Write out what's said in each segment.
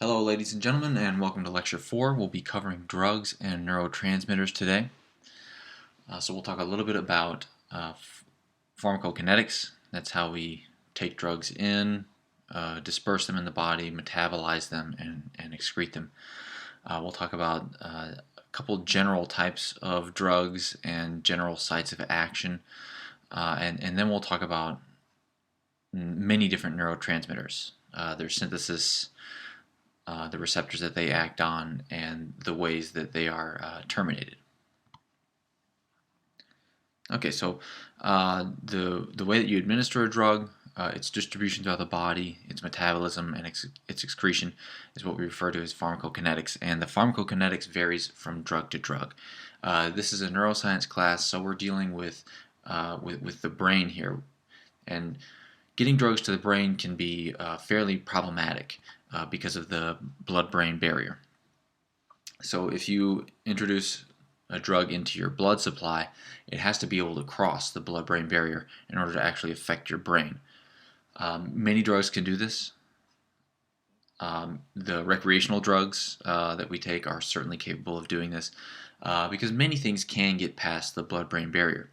Hello ladies and gentlemen, and welcome to Lecture 4. We'll be covering drugs and neurotransmitters today. So we'll talk a little bit about pharmacokinetics. That's how we take drugs in, disperse them in the body, metabolize them, and excrete them. We'll talk about a couple general types of drugs and general sites of action. And then we'll talk about many different neurotransmitters, their synthesis, the receptors that they act on, and the ways that they are terminated. Okay, so the way that you administer a drug, its distribution throughout the body, its metabolism, and its excretion is what we refer to as pharmacokinetics, and the pharmacokinetics varies from drug to drug. This is a neuroscience class, so we're dealing with the brain here, and getting drugs to the brain can be fairly problematic because of the blood-brain barrier. So if you introduce a drug into your blood supply, it has to be able to cross the blood-brain barrier in order to actually affect your brain. Many drugs can do this. The recreational drugs that we take are certainly capable of doing this because many things can get past the blood-brain barrier.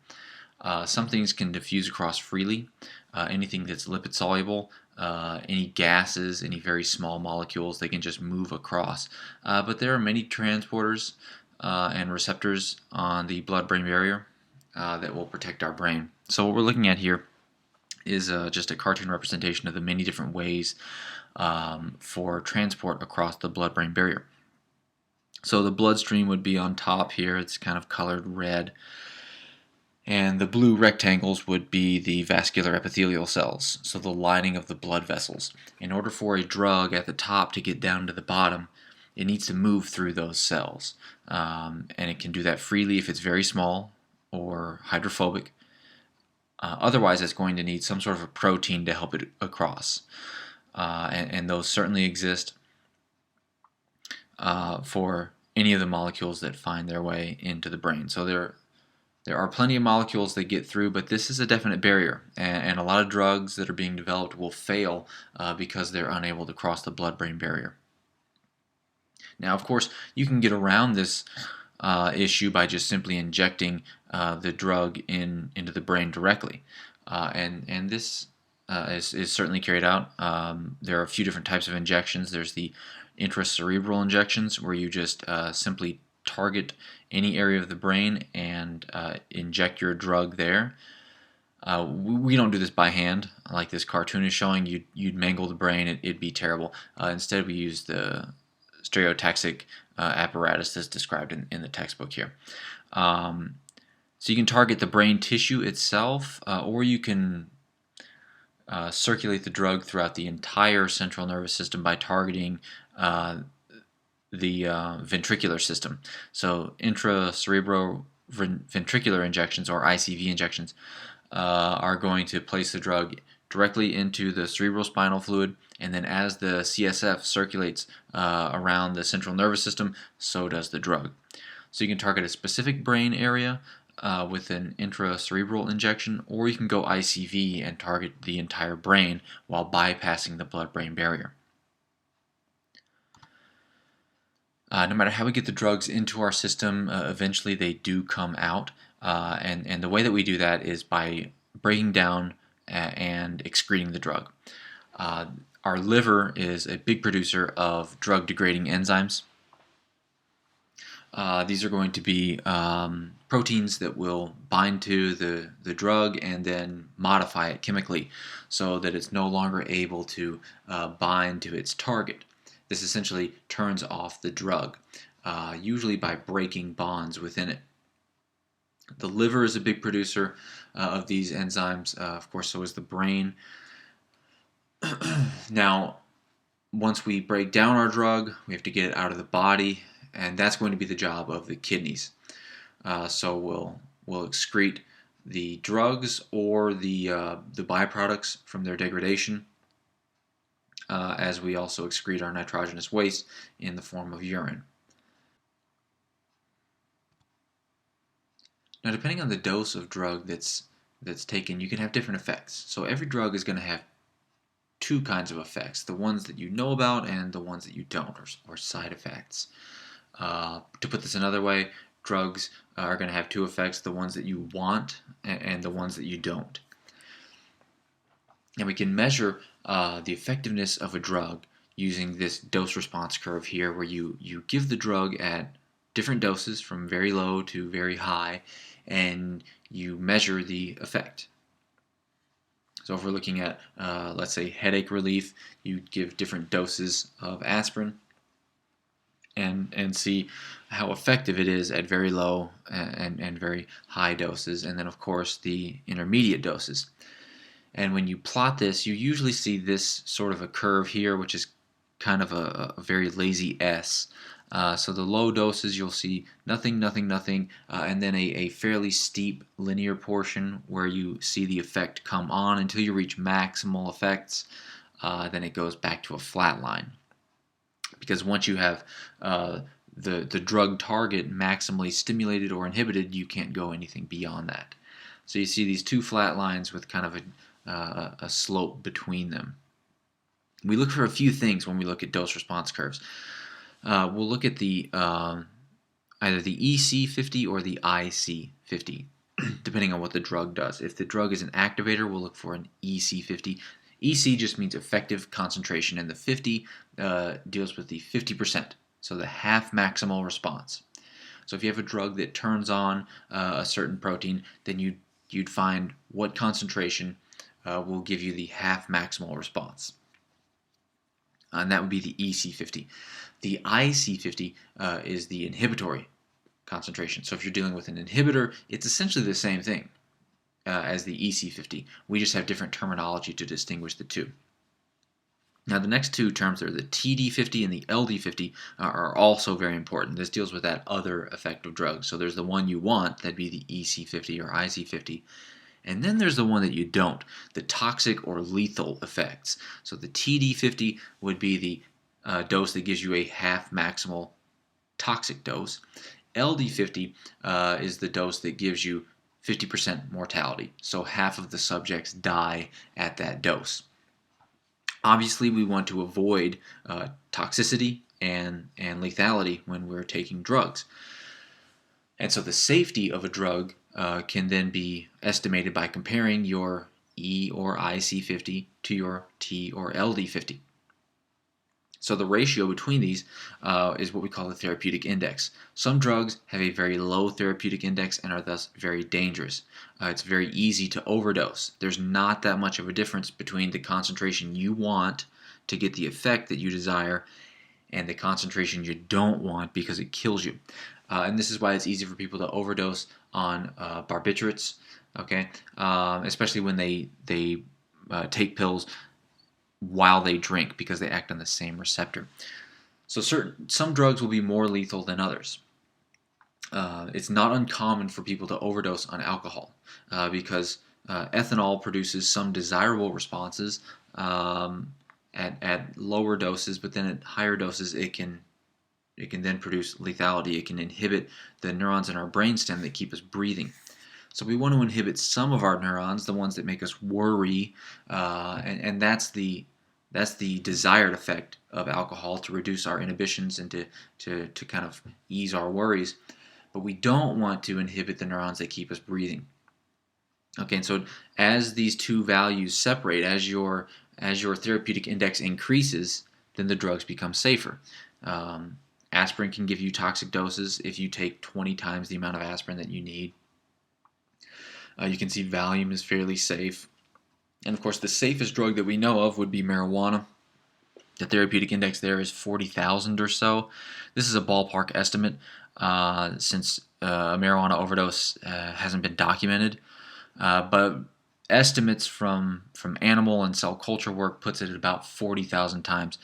Some things can diffuse across freely. Anything that's lipid soluble, any gases, any very small molecules, they can just move across. But there are many transporters and receptors on the blood-brain barrier that will protect our brain. So what we're looking at here is just a cartoon representation of the many different ways for transport across the blood-brain barrier. So the bloodstream would be on top here. It's kind of colored red. And the blue rectangles would be the vascular epithelial cells, so the lining of the blood vessels. In order for a drug at the top to get down to the bottom, it needs to move through those cells. And it can do that freely if it's very small or hydrophobic. Otherwise, it's going to need some sort of a protein to help it across. And those certainly exist for any of the molecules that find their way into the brain. So there are plenty of molecules that get through, but this is a definite barrier, and a lot of drugs that are being developed will fail because they're unable to cross the blood-brain barrier. Now, of course, you can get around this issue by just simply injecting the drug into the brain directly, and this is certainly carried out. There are a few different types of injections. There's the intracerebral injections, where you just simply target any area of the brain and inject your drug there. We don't do this by hand like this cartoon is showing. You'd mangle the brain. It'd be terrible. Instead, we use the stereotaxic apparatus that's described in the textbook here. So you can target the brain tissue itself, or you can circulate the drug throughout the entire central nervous system by targeting the ventricular system. So intracerebral ventricular injections, or ICV injections, are going to place the drug directly into the cerebrospinal fluid, and then as the CSF circulates around the central nervous system, so does the drug. So you can target a specific brain area with an intracerebral injection, or you can go ICV and target the entire brain while bypassing the blood-brain barrier. No matter how we get the drugs into our system, eventually they do come out, and the way that we do that is by breaking down and excreting the drug. Our liver is a big producer of drug-degrading enzymes. These are going to be proteins that will bind to the drug and then modify it chemically so that it's no longer able to bind to its target. This essentially turns off the drug, usually by breaking bonds within it. The liver is a big producer of these enzymes, of course, so is the brain. Now, once we break down our drug, we have to get it out of the body, and that's going to be the job of the kidneys. So we'll excrete the drugs or the byproducts from their degradation, as we also excrete our nitrogenous waste in the form of urine. Now, depending on the dose of drug that's taken, you can have different effects. So every drug is going to have two kinds of effects, the ones that you know about and the ones that you don't, or side effects. To put this another way, drugs are going to have two effects, the ones that you want and the ones that you don't. And we can measure the effectiveness of a drug using this dose-response curve here, where you give the drug at different doses from very low to very high, and you measure the effect. So if we're looking at, let's say, headache relief, you give different doses of aspirin and see how effective it is at very low and very high doses, and then of course the intermediate doses. And when you plot this, you usually see this sort of a curve here, which is kind of a very lazy S. So the low doses, you'll see nothing, nothing, nothing, and then a fairly steep linear portion where you see the effect come on until you reach maximal effects. Then it goes back to a flat line. Because once you have the drug target maximally stimulated or inhibited, you can't go anything beyond that. So you see these two flat lines with kind of a slope between them. We look for a few things when we look at dose-response curves. We'll look at the either the EC50 or the IC50, depending on what the drug does. If the drug is an activator, we'll look for an EC50. EC just means effective concentration, and the 50 deals with the 50%, so the half maximal response. So if you have a drug that turns on a certain protein, then you'd find what concentration will give you the half maximal response. And that would be the EC50. The IC50 is the inhibitory concentration. So if you're dealing with an inhibitor, it's essentially the same thing as the EC50. We just have different terminology to distinguish the two. Now the next two terms are the TD50 and the LD50 are also very important. This deals with that other effective drug. So there's the one you want, that'd be the EC50 or IC50. And then there's the one that you don't, the toxic or lethal effects. So the TD50 would be the dose that gives you a half maximal toxic dose. LD50 is the dose that gives you 50% mortality. So half of the subjects die at that dose. Obviously, we want to avoid toxicity and lethality when we're taking drugs. And so the safety of a drug can then be estimated by comparing your E or IC50 to your T or LD50. So the ratio between these is what we call the therapeutic index. Some drugs have a very low therapeutic index and are thus very dangerous. It's very easy to overdose. There's not that much of a difference between the concentration you want to get the effect that you desire and the concentration you don't want because it kills you. And this is why it's easy for people to overdose on barbiturates, okay? Especially when they take pills while they drink, because they act on the same receptor. So some drugs will be more lethal than others. It's not uncommon for people to overdose on alcohol because ethanol produces some desirable responses at lower doses, but then at higher doses it can then produce lethality. It can inhibit the neurons in our brainstem that keep us breathing. So we want to inhibit some of our neurons, the ones that make us worry, and that's the desired effect of alcohol, to reduce our inhibitions and to kind of ease our worries. But we don't want to inhibit the neurons that keep us breathing. Okay, and so as these two values separate, as your therapeutic index increases, then the drugs become safer. Aspirin can give you toxic doses if you take 20 times the amount of aspirin that you need. You can see Valium is fairly safe. And of course, the safest drug that we know of would be marijuana. The therapeutic index there is 40,000 or so. This is a ballpark estimate since a marijuana overdose hasn't been documented. But estimates from animal and cell culture work puts it at about 40,000 times.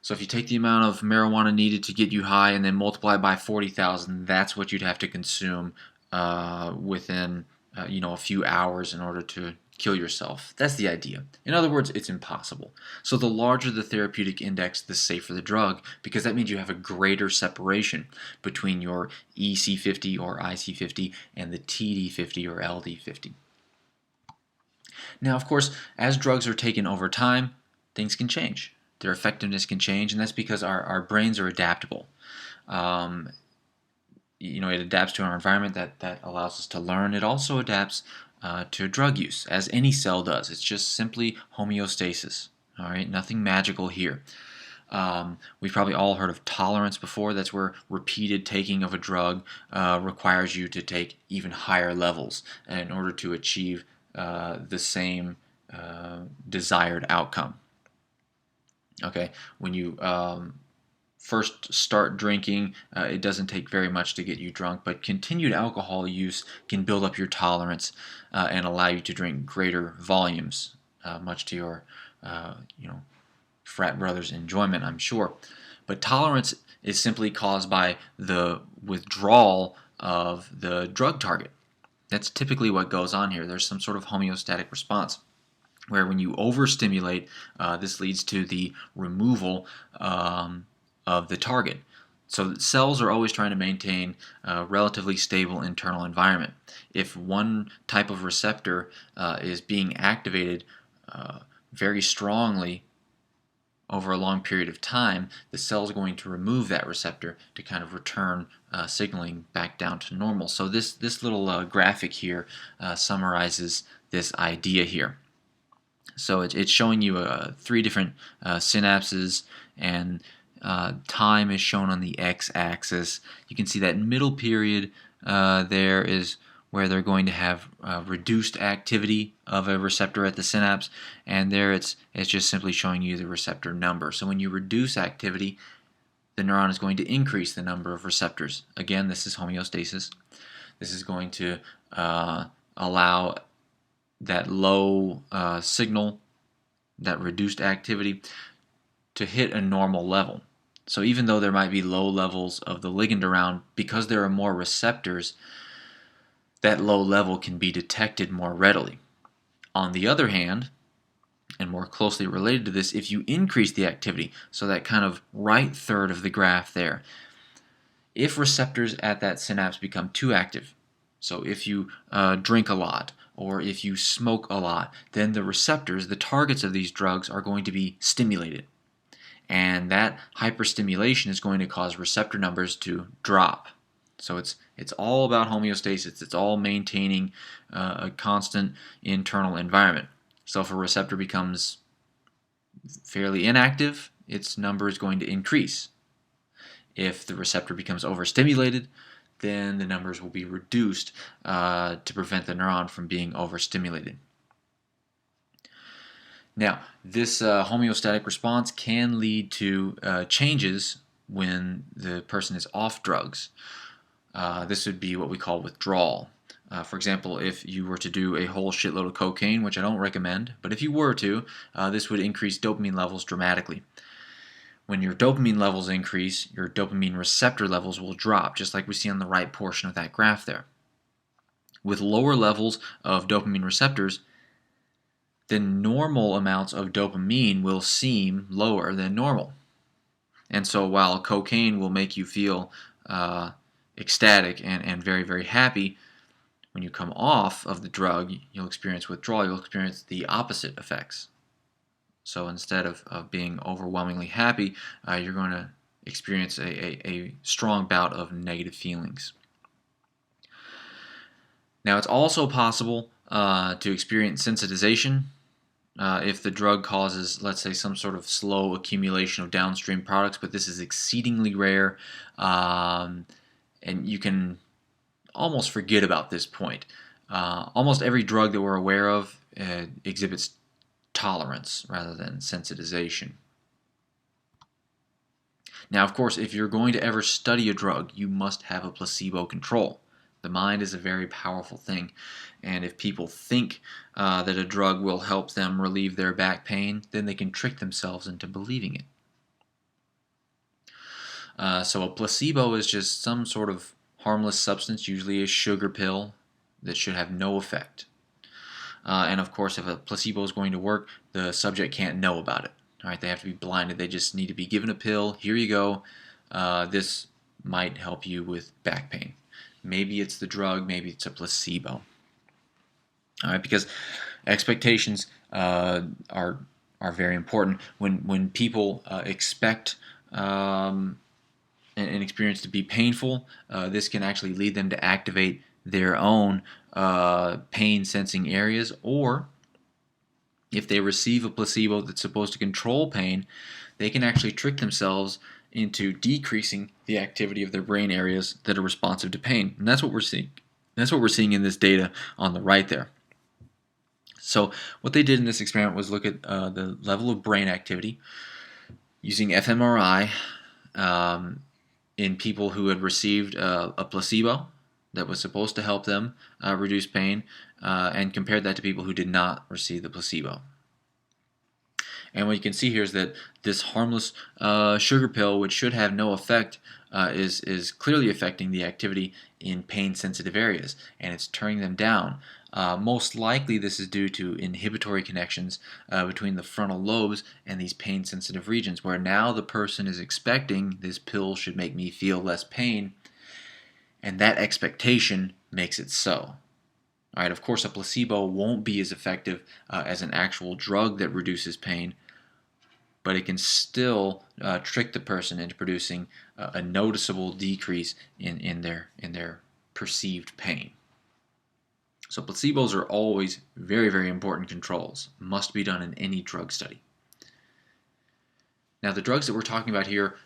So if you take the amount of marijuana needed to get you high and then multiply by 40,000, that's what you'd have to consume within a few hours in order to kill yourself. That's the idea. In other words, it's impossible. So the larger the therapeutic index, the safer the drug, because that means you have a greater separation between your EC50 or IC50 and the TD50 or LD50. Now, of course, as drugs are taken over time, things can change. Their effectiveness can change, and that's because our brains are adaptable. Um, it adapts to our environment that allows us to learn. It also adapts to drug use, as any cell does. It's just simply homeostasis. All right, nothing magical here. We've probably all heard of tolerance before. That's where repeated taking of a drug requires you to take even higher levels in order to achieve the same desired outcome. Okay, when you first start drinking, it doesn't take very much to get you drunk, but continued alcohol use can build up your tolerance and allow you to drink greater volumes, much to your, frat brothers' enjoyment, I'm sure. But tolerance is simply caused by the withdrawal of the drug target. That's typically what goes on here. There's some sort of homeostatic response where when you overstimulate, this leads to the removal of the target. So cells are always trying to maintain a relatively stable internal environment. If one type of receptor is being activated very strongly over a long period of time, the cell is going to remove that receptor to kind of return signaling back down to normal. So this little graphic here summarizes this idea here. So it's showing you 3 different synapses, and time is shown on the x-axis. You can see that middle period there is where they're going to have reduced activity of a receptor at the synapse, and there it's just simply showing you the receptor number. So when you reduce activity, the neuron is going to increase the number of receptors. Again, this is homeostasis. This is going to allow that low signal, that reduced activity, to hit a normal level. So even though there might be low levels of the ligand around, because there are more receptors, that low level can be detected more readily. On the other hand, and more closely related to this, if you increase the activity, so that kind of right third of the graph there, if receptors at that synapse become too active, so if you drink a lot, or if you smoke a lot, then the receptors, the targets of these drugs, are going to be stimulated. And that hyperstimulation is going to cause receptor numbers to drop. So it's all about homeostasis. It's all maintaining a constant internal environment. So if a receptor becomes fairly inactive, its number is going to increase. If the receptor becomes overstimulated, then the numbers will be reduced to prevent the neuron from being overstimulated. Now, this homeostatic response can lead to changes when the person is off drugs. This would be what we call withdrawal. For example, if you were to do a whole shitload of cocaine, which I don't recommend, but if you were to, this would increase dopamine levels dramatically. When your dopamine levels increase, your dopamine receptor levels will drop, just like we see on the right portion of that graph there. With lower levels of dopamine receptors, then normal amounts of dopamine will seem lower than normal. And so while cocaine will make you feel ecstatic and very, very happy, when you come off of the drug, you'll experience withdrawal. You'll experience the opposite effects. So instead of being overwhelmingly happy, you're going to experience a strong bout of negative feelings. Now, it's also possible to experience sensitization if the drug causes, let's say, some sort of slow accumulation of downstream products, but this is exceedingly rare, and you can almost forget about this point. Almost every drug that we're aware of exhibits tolerance rather than sensitization. Now, of course, if you're going to ever study a drug, you must have a placebo control. The mind is a very powerful thing, and if people think that a drug will help them relieve their back pain, then they can trick themselves into believing it. So a placebo is just some sort of harmless substance, usually a sugar pill, that should have no effect. And of course, if a placebo is going to work, the subject can't know about it. All right, they have to be blinded. They just need to be given a pill. Here you go. This might help you with back pain. Maybe it's the drug. Maybe it's a placebo. All right, because expectations are are very important. When people expect an experience to be painful, this can actually lead them to activate their own pain sensing areas, or if they receive a placebo that's supposed to control pain, they can actually trick themselves into decreasing the activity of their brain areas that are responsive to pain. And that's what we're seeing. That's what we're seeing in this data on the right there. So what they did in this experiment was look at the level of brain activity using fMRI in people who had received a placebo that was supposed to help them reduce pain, and compared that to people who did not receive the placebo. And what you can see here is that this harmless sugar pill, which should have no effect, is clearly affecting the activity in pain-sensitive areas, and it's turning them down. Most likely this is due to inhibitory connections between the frontal lobes and these pain-sensitive regions, where now the person is expecting this pill should make me feel less pain, and that expectation makes it so. All right, of course, a placebo won't be as effective as an actual drug that reduces pain, but it can still trick the person into producing a noticeable decrease in their perceived pain. So placebos are always very, very important controls. Must be done in any drug study. Now, the drugs that we're talking about here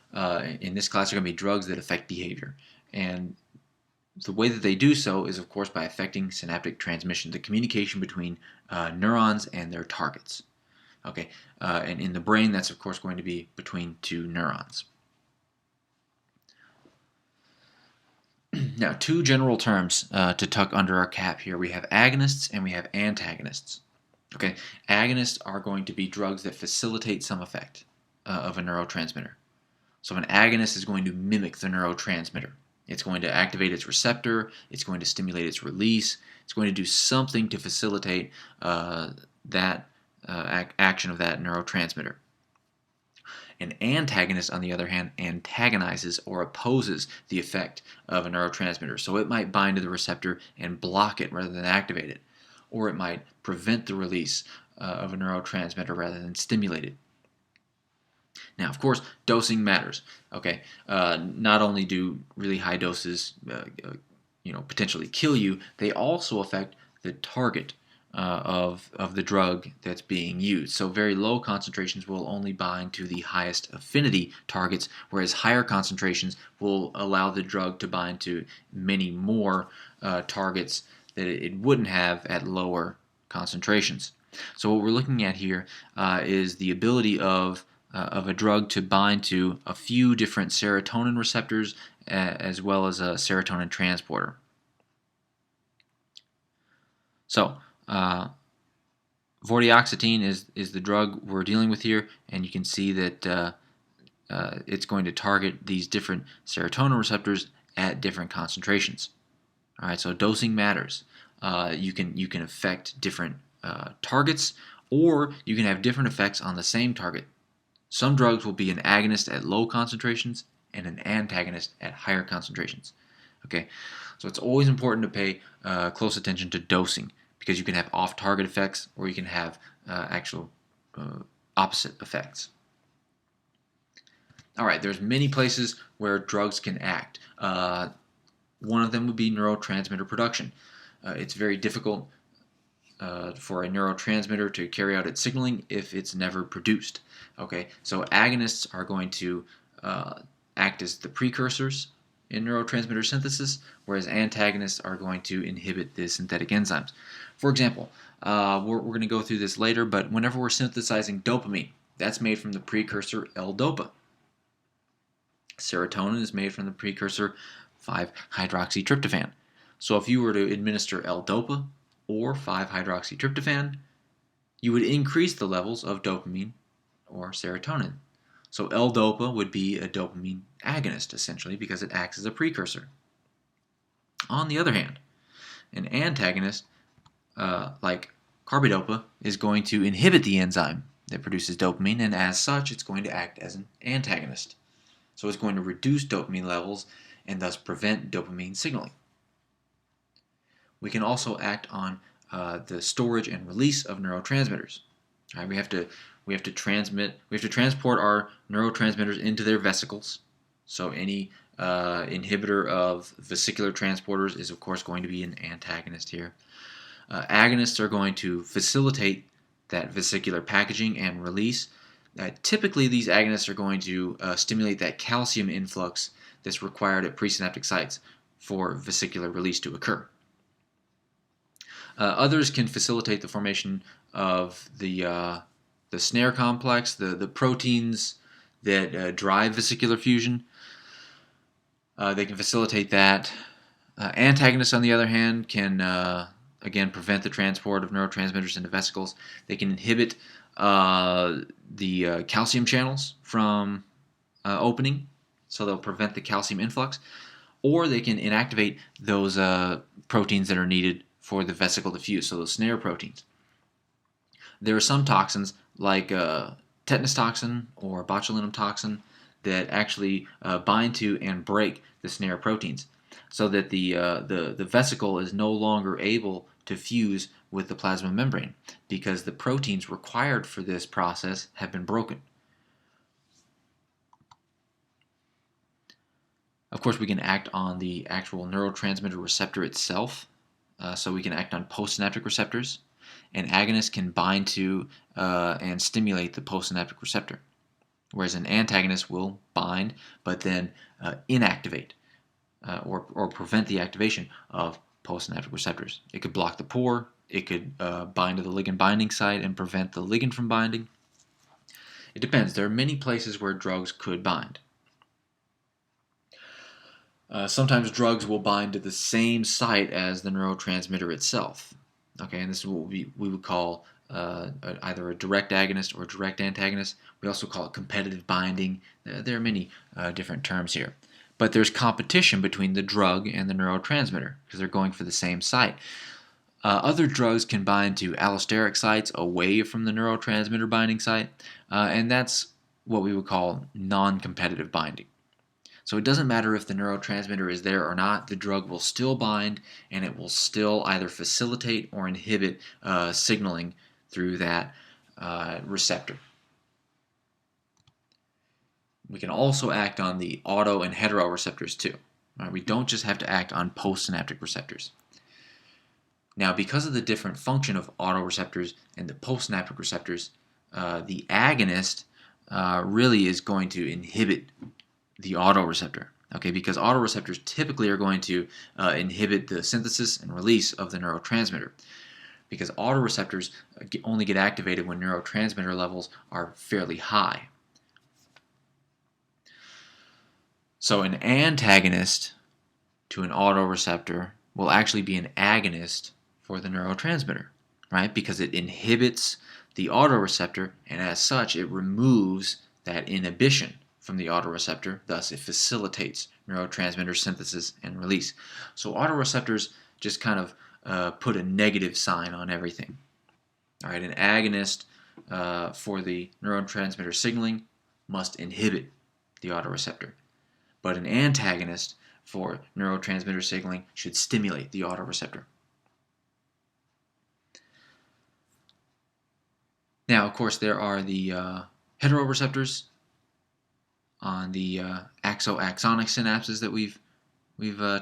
in this class are going to be drugs that affect behavior. And the way that they do so is, of course, by affecting synaptic transmission, the communication between neurons and their targets. Okay, and in the brain, that's, of course, going to be between two neurons. Now, two general terms to tuck under our cap here. We have agonists and we have antagonists. Okay, agonists are going to be drugs that facilitate some effect of a neurotransmitter. So an agonist is going to mimic the neurotransmitter. It's going to activate its receptor, it's going to stimulate its release, it's going to do something to facilitate that action of that neurotransmitter. An antagonist, on the other hand, antagonizes or opposes the effect of a neurotransmitter. So it might bind to the receptor and block it rather than activate it. Or it might prevent the release of a neurotransmitter rather than stimulate it. Now, of course, dosing matters. Okay, not only do really high doses, potentially kill you, they also affect the target of the drug that's being used. So very low concentrations will only bind to the highest affinity targets, whereas higher concentrations will allow the drug to bind to many more targets that it wouldn't have at lower concentrations. So what we're looking at here is the ability of a drug to bind to a few different serotonin receptors as well as a serotonin transporter. So vortioxetine is the drug we're dealing with here, and you can see that it's going to target these different serotonin receptors at different concentrations. All right, so dosing matters. You can affect different targets, or you can have different effects on the same target. Some drugs will be an agonist at low concentrations and an antagonist at higher concentrations. Okay, so it's always important to pay close attention to dosing, because you can have off-target effects or you can have actual opposite effects. All right, there's many places where drugs can act. One of them would be neurotransmitter production. It's very difficult for a neurotransmitter to carry out its signaling if it's never produced. Okay, so agonists are going to act as the precursors in neurotransmitter synthesis, whereas antagonists are going to inhibit the synthetic enzymes. For example, we're going to go through this later, but whenever we're synthesizing dopamine, that's made from the precursor L-DOPA. Serotonin is made from the precursor 5-hydroxytryptophan. So if you were to administer L-DOPA or 5-hydroxytryptophan, you would increase the levels of dopamine or serotonin. So L-DOPA would be a dopamine agonist, essentially, because it acts as a precursor. On the other hand, an antagonist, like carbidopa, is going to inhibit the enzyme that produces dopamine, and as such, it's going to act as an antagonist. So it's going to reduce dopamine levels and thus prevent dopamine signaling. We can also act on the storage and release of neurotransmitters. All right, we have to We have to transport our neurotransmitters into their vesicles. So any inhibitor of vesicular transporters is, of course, going to be an antagonist here. Agonists are going to facilitate that vesicular packaging and release. Typically, these agonists are going to stimulate that calcium influx that's required at presynaptic sites for vesicular release to occur. Others can facilitate the formation of the snare complex, the proteins that drive vesicular fusion. They can facilitate that. Antagonists, on the other hand, can again prevent the transport of neurotransmitters into vesicles. They can inhibit the calcium channels from opening, so they'll prevent the calcium influx, or they can inactivate those proteins that are needed for the vesicle to fuse, so those snare proteins. There are some toxins like tetanus toxin or botulinum toxin that actually bind to and break the snare proteins, so that the vesicle is no longer able to fuse with the plasma membrane because the proteins required for this process have been broken. Of course, we can act on the actual neurotransmitter receptor itself. So we can act on postsynaptic receptors. An agonist can bind to and stimulate the postsynaptic receptor, whereas an antagonist will bind but then inactivate or prevent the activation of postsynaptic receptors. It could block the pore. It could bind to the ligand binding site and prevent the ligand from binding. It depends. There are many places where drugs could bind. Sometimes drugs will bind to the same site as the neurotransmitter itself. Okay, and this is what we would call either a direct agonist or a direct antagonist. We also call it competitive binding. There are many different terms here. But there's competition between the drug and the neurotransmitter because they're going for the same site. Other drugs can bind to allosteric sites away from the neurotransmitter binding site, and that's what we would call non-competitive binding. So it doesn't matter if the neurotransmitter is there or not, the drug will still bind and it will still either facilitate or inhibit signaling through that receptor. We can also act on the auto and hetero receptors too. Right? We don't just have to act on postsynaptic receptors. Now, because of the different function of autoreceptors and the postsynaptic receptors, the agonist really is going to inhibit the autoreceptor, okay? Because autoreceptors typically are going to inhibit the synthesis and release of the neurotransmitter, because autoreceptors only get activated when neurotransmitter levels are fairly high. So an antagonist to an autoreceptor will actually be an agonist for the neurotransmitter, right? Because it inhibits the autoreceptor, and as such, it removes that inhibition from the autoreceptor, thus it facilitates neurotransmitter synthesis and release. So autoreceptors just kind of put a negative sign on everything. All right, an agonist for the neurotransmitter signaling must inhibit the autoreceptor, but an antagonist for neurotransmitter signaling should stimulate the autoreceptor. Now, of course, there are the heteroreceptors on the axo-axonic synapses that we've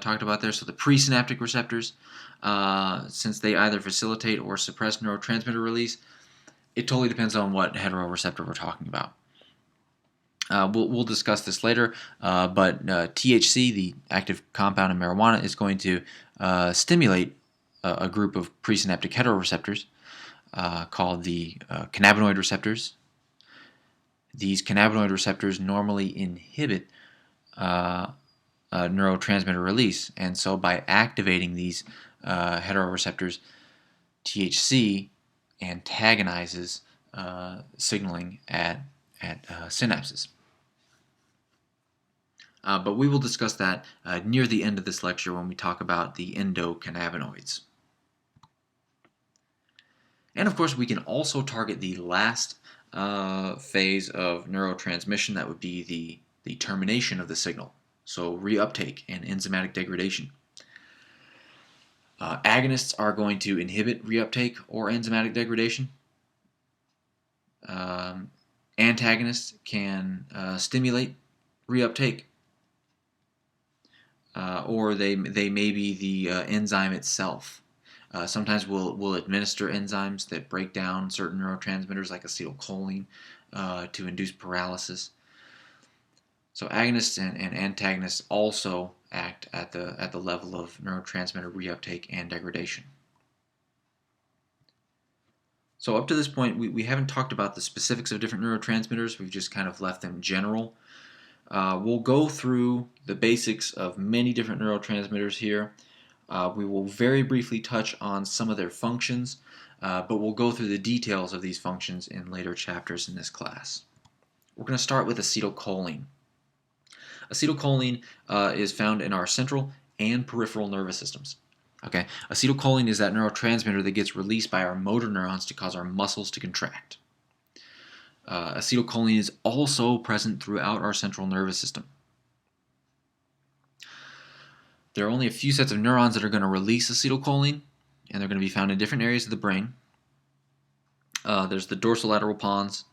talked about there. So the presynaptic receptors, since they either facilitate or suppress neurotransmitter release, it totally depends on what heteroreceptor we're talking about. We'll discuss this later, but THC, the active compound in marijuana, is going to stimulate a group of presynaptic heteroreceptors called the cannabinoid receptors. These cannabinoid receptors normally inhibit neurotransmitter release, and so by activating these heteroreceptors, THC antagonizes signaling at synapses. But we will discuss that near the end of this lecture when we talk about the endocannabinoids. And of course, we can also target the last phase of neurotransmission. That would be the termination of the signal, so reuptake and enzymatic degradation. Agonists are going to inhibit reuptake or enzymatic degradation. Antagonists can stimulate reuptake, or they may be the enzyme itself. Sometimes we'll administer enzymes that break down certain neurotransmitters like acetylcholine to induce paralysis. So agonists and antagonists also act at the level of neurotransmitter reuptake and degradation. So up to this point, we haven't talked about the specifics of different neurotransmitters. We've just kind of left them general. We'll go through the basics of many different neurotransmitters here. We will very briefly touch on some of their functions, but we'll go through the details of these functions in later chapters in this class. We're going to start with acetylcholine. Acetylcholine is found in our central and peripheral nervous systems. Okay, acetylcholine is that neurotransmitter that gets released by our motor neurons to cause our muscles to contract. Acetylcholine is also present throughout our central nervous system. There are only a few sets of neurons that are going to release acetylcholine, and they're going to be found in different areas of the brain. There's the dorsolateral pons.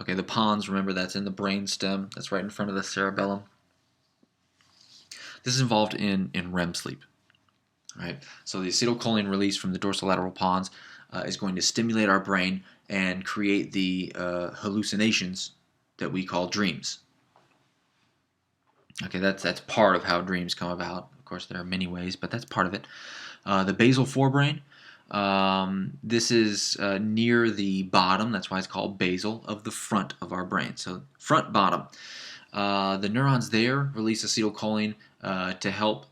Okay, the pons, remember, that's in the brain stem. That's right in front of the cerebellum. This is involved in REM sleep. Right? So the acetylcholine release from the dorsolateral pons is going to stimulate our brain and create the hallucinations that we call dreams. Okay, that's part of how dreams come about. Of course, there are many ways, but that's part of it. The basal forebrain, this is near the bottom, that's why it's called basal, of the front of our brain. So front, bottom. The neurons there release acetylcholine to help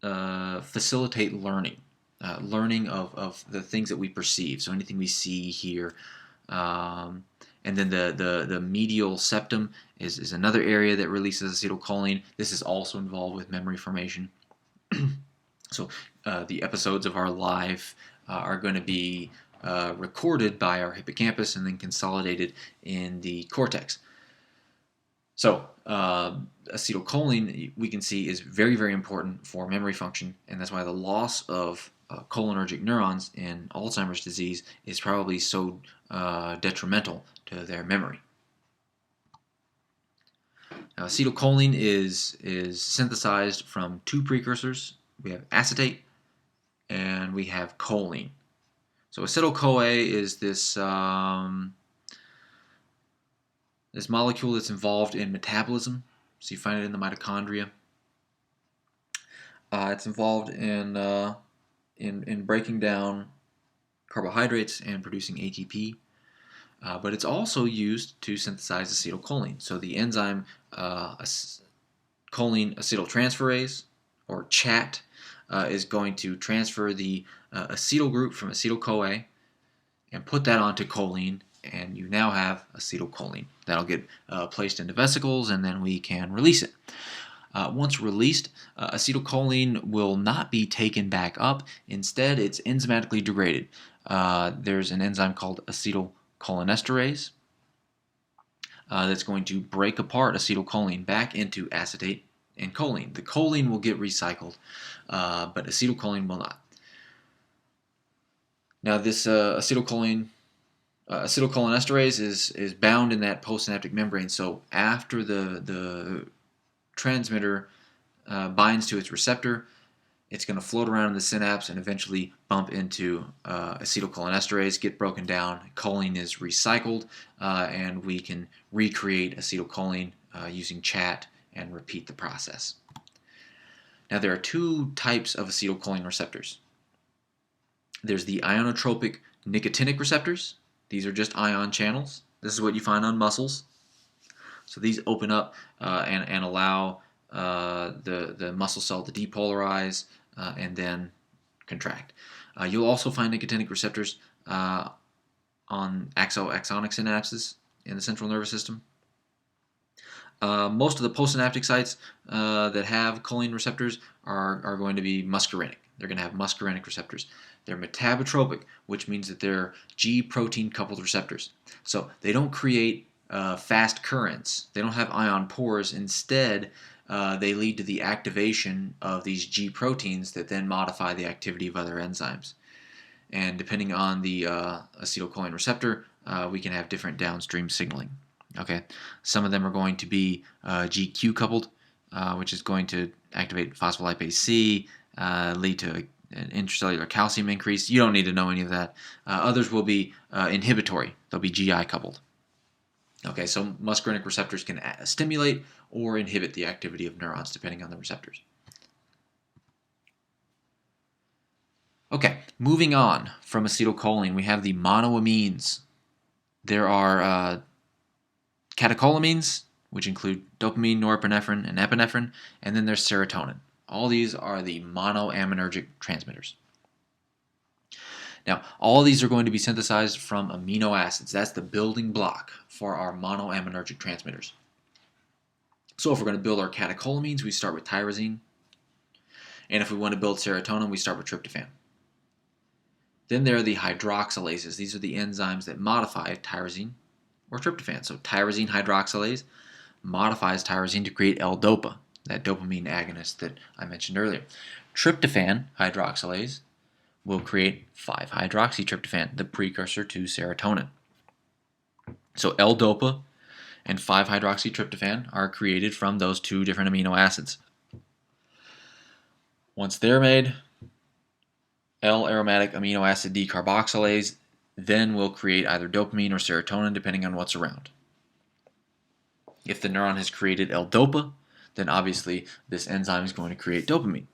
facilitate learning of the things that we perceive. So anything we see, hear, and then the medial septum is another area that releases acetylcholine. This is also involved with memory formation. So the episodes of our life are going to be recorded by our hippocampus and then consolidated in the cortex. So acetylcholine, we can see, is very, very important for memory function, and that's why the loss of cholinergic neurons in Alzheimer's disease is probably so detrimental to their memory. Now, acetylcholine is synthesized from two precursors. We have acetate and we have choline. So acetyl-CoA is this this molecule that's involved in metabolism. So you find it in the mitochondria. It's involved in breaking down carbohydrates and producing ATP. But it's also used to synthesize acetylcholine. So the enzyme choline acetyltransferase, or CHAT, is going to transfer the acetyl group from acetyl-CoA and put that onto choline, and you now have acetylcholine. That'll get placed into vesicles, and then we can release it. Once released, acetylcholine will not be taken back up. Instead, it's enzymatically degraded. There's an enzyme called acetylcholinesterase that's going to break apart acetylcholine back into acetate and choline. The choline will get recycled, but acetylcholine will not. Now, this acetylcholinesterase is bound in that postsynaptic membrane. So after the transmitter binds to its receptor, it's going to float around in the synapse and eventually bump into acetylcholinesterase, get broken down. Choline is recycled, and we can recreate acetylcholine using CHAT and repeat the process. Now, there are two types of acetylcholine receptors. There's the ionotropic nicotinic receptors. These are just ion channels. This is what you find on muscles. So these open up and allow the muscle cell to depolarize and then contract. You'll also find nicotinic receptors on axonic synapses in the central nervous system. Most of the postsynaptic sites that have choline receptors are going to be muscarinic. They're going to have muscarinic receptors. They're metabotropic, which means that they're G protein coupled receptors. So they don't create fast currents. They don't have ion pores. Instead, they lead to the activation of these G proteins that then modify the activity of other enzymes. And depending on the acetylcholine receptor, we can have different downstream signaling. Okay, some of them are going to be GQ coupled, which is going to activate phospholipase C, lead to an intracellular calcium increase. You don't need to know any of that. Others will be inhibitory. They'll be GI coupled. Okay, so muscarinic receptors can stimulate or inhibit the activity of neurons depending on the receptors. Okay, moving on from acetylcholine, we have the monoamines. There are catecholamines, which include dopamine, norepinephrine, and epinephrine, and then there's serotonin. All these are the monoaminergic transmitters. Now, all these are going to be synthesized from amino acids. That's the building block for our monoaminergic transmitters. So if we're going to build our catecholamines, we start with tyrosine. And if we want to build serotonin, we start with tryptophan. Then there are the hydroxylases. These are the enzymes that modify tyrosine or tryptophan. So tyrosine hydroxylase modifies tyrosine to create L-DOPA, that dopamine agonist that I mentioned earlier. Tryptophan hydroxylase will create 5-hydroxytryptophan, the precursor to serotonin. So L-DOPA and 5-hydroxytryptophan are created from those two different amino acids. Once they're made, L-aromatic amino acid decarboxylase then will create either dopamine or serotonin depending on what's around. If the neuron has created L-DOPA, then obviously this enzyme is going to create dopamine.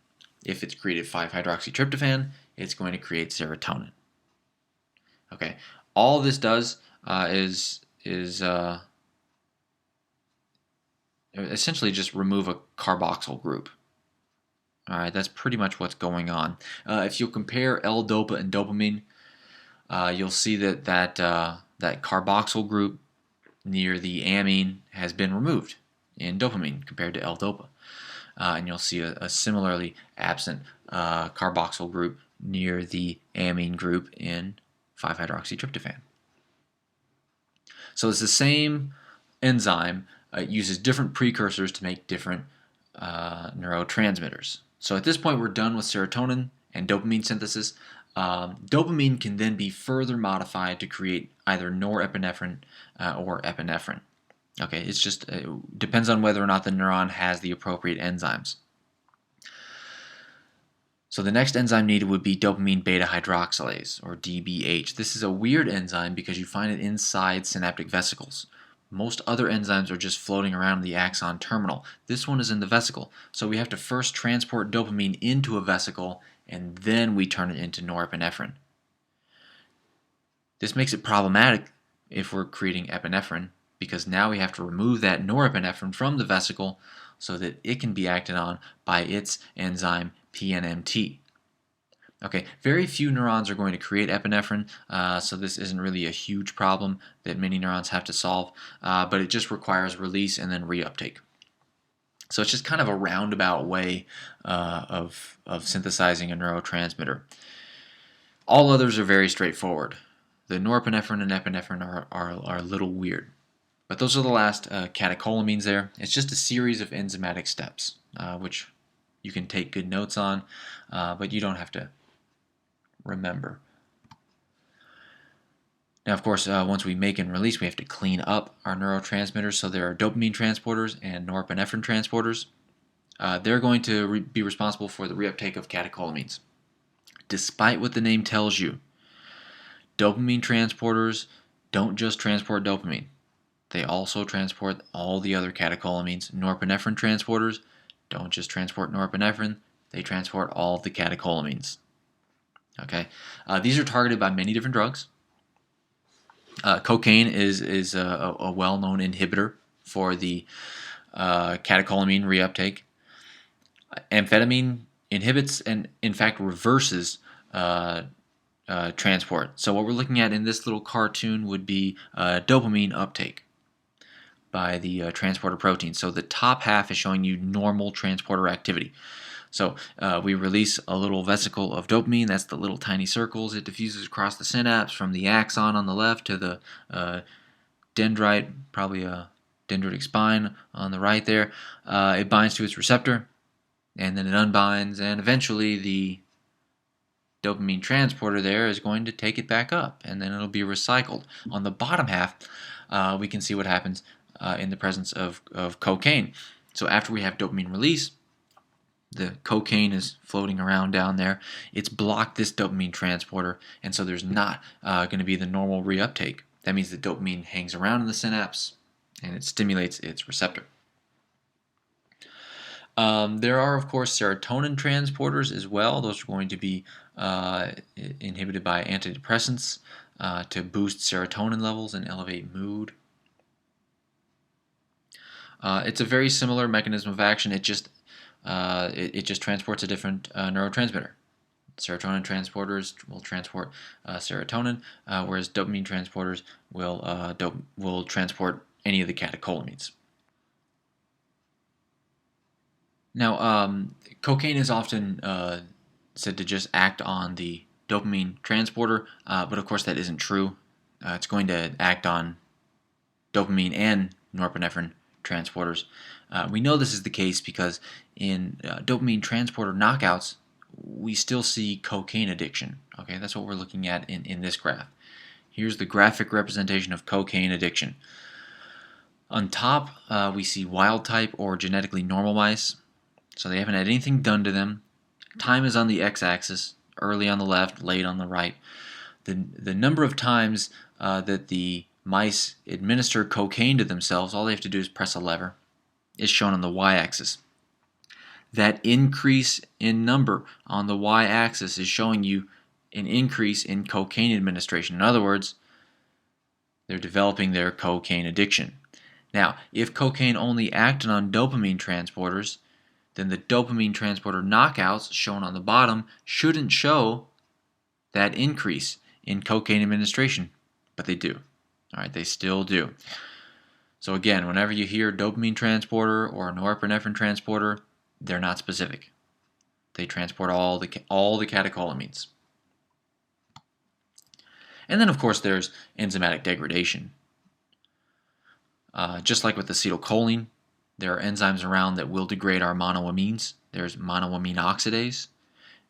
If it's created 5-hydroxytryptophan, it's going to create serotonin. Okay, all this does is essentially just remove a carboxyl group. All right, that's pretty much what's going on. If you compare L-DOPA and dopamine, you'll see that that carboxyl group near the amine has been removed in dopamine compared to L-DOPA. And you'll see a similarly absent carboxyl group near the amine group in 5-hydroxytryptophan. So it's the same enzyme. It uses different precursors to make different neurotransmitters. So at this point, we're done with serotonin and dopamine synthesis. Dopamine can then be further modified to create either norepinephrine or epinephrine. Okay, it depends on whether or not the neuron has the appropriate enzymes. So the next enzyme needed would be dopamine beta hydroxylase, or DBH. This is a weird enzyme because you find it inside synaptic vesicles. Most other enzymes are just floating around the axon terminal. This one is in the vesicle. So we have to first transport dopamine into a vesicle, and then we turn it into norepinephrine. This makes it problematic if we're creating epinephrine, because now we have to remove that norepinephrine from the vesicle so that it can be acted on by its enzyme PNMT. Okay, very few neurons are going to create epinephrine, so this isn't really a huge problem that many neurons have to solve, but it just requires release and then reuptake. So it's just kind of a roundabout way of synthesizing a neurotransmitter. All others are very straightforward. The norepinephrine and epinephrine are a little weird. But those are the last catecholamines there. It's just a series of enzymatic steps, which you can take good notes on, but you don't have to remember. Now, of course, once we make and release, we have to clean up our neurotransmitters. So there are dopamine transporters and norepinephrine transporters. They're going to be responsible for the reuptake of catecholamines. Despite what the name tells you, dopamine transporters don't just transport dopamine. They also transport all the other catecholamines. Norepinephrine transporters don't just transport norepinephrine, they transport all of the catecholamines. Okay, these are targeted by many different drugs. Cocaine is a well-known inhibitor for the catecholamine reuptake. Amphetamine inhibits and, in fact, reverses transport. So what we're looking at in this little cartoon would be dopamine uptake by the transporter protein. So the top half is showing you normal transporter activity. So we release a little vesicle of dopamine. That's the little tiny circles. It diffuses across the synapse from the axon on the left to the dendrite, probably a dendritic spine on the right there. It binds to its receptor, and then it unbinds, and eventually the dopamine transporter there is going to take it back up, and then it'll be recycled. On the bottom half, we can see what happens in the presence of cocaine. So after we have dopamine release, the cocaine is floating around down there. It's blocked this dopamine transporter, and so there's not going to be the normal reuptake. That means the dopamine hangs around in the synapse, and it stimulates its receptor. There are, of course, serotonin transporters as well. Those are going to be inhibited by antidepressants to boost serotonin levels and elevate mood. It's a very similar mechanism of action. It just transports a different neurotransmitter. Serotonin transporters will transport serotonin, whereas dopamine transporters will transport any of the catecholamines. Now, cocaine is often said to just act on the dopamine transporter, but of course that isn't true. It's going to act on dopamine and norepinephrine transporters. We know this is the case because in dopamine transporter knockouts, we still see cocaine addiction. Okay, that's what we're looking at in this graph. Here's the graphic representation of cocaine addiction. On top, we see wild type or genetically normal mice. So they haven't had anything done to them. Time is on the x-axis, early on the left, late on the right. The number of times that the mice administer cocaine to themselves, all they have to do is press a lever, is shown on the y-axis. That increase in number on the y-axis is showing you an increase in cocaine administration. In other words, they're developing their cocaine addiction. Now, if cocaine only acted on dopamine transporters, then the dopamine transporter knockouts shown on the bottom shouldn't show that increase in cocaine administration, but they do. All right, they still do. So again, whenever you hear dopamine transporter or norepinephrine transporter, they're not specific. They transport all the catecholamines. And then, of course, there's enzymatic degradation. Just like with acetylcholine, there are enzymes around that will degrade our monoamines. There's monoamine oxidase,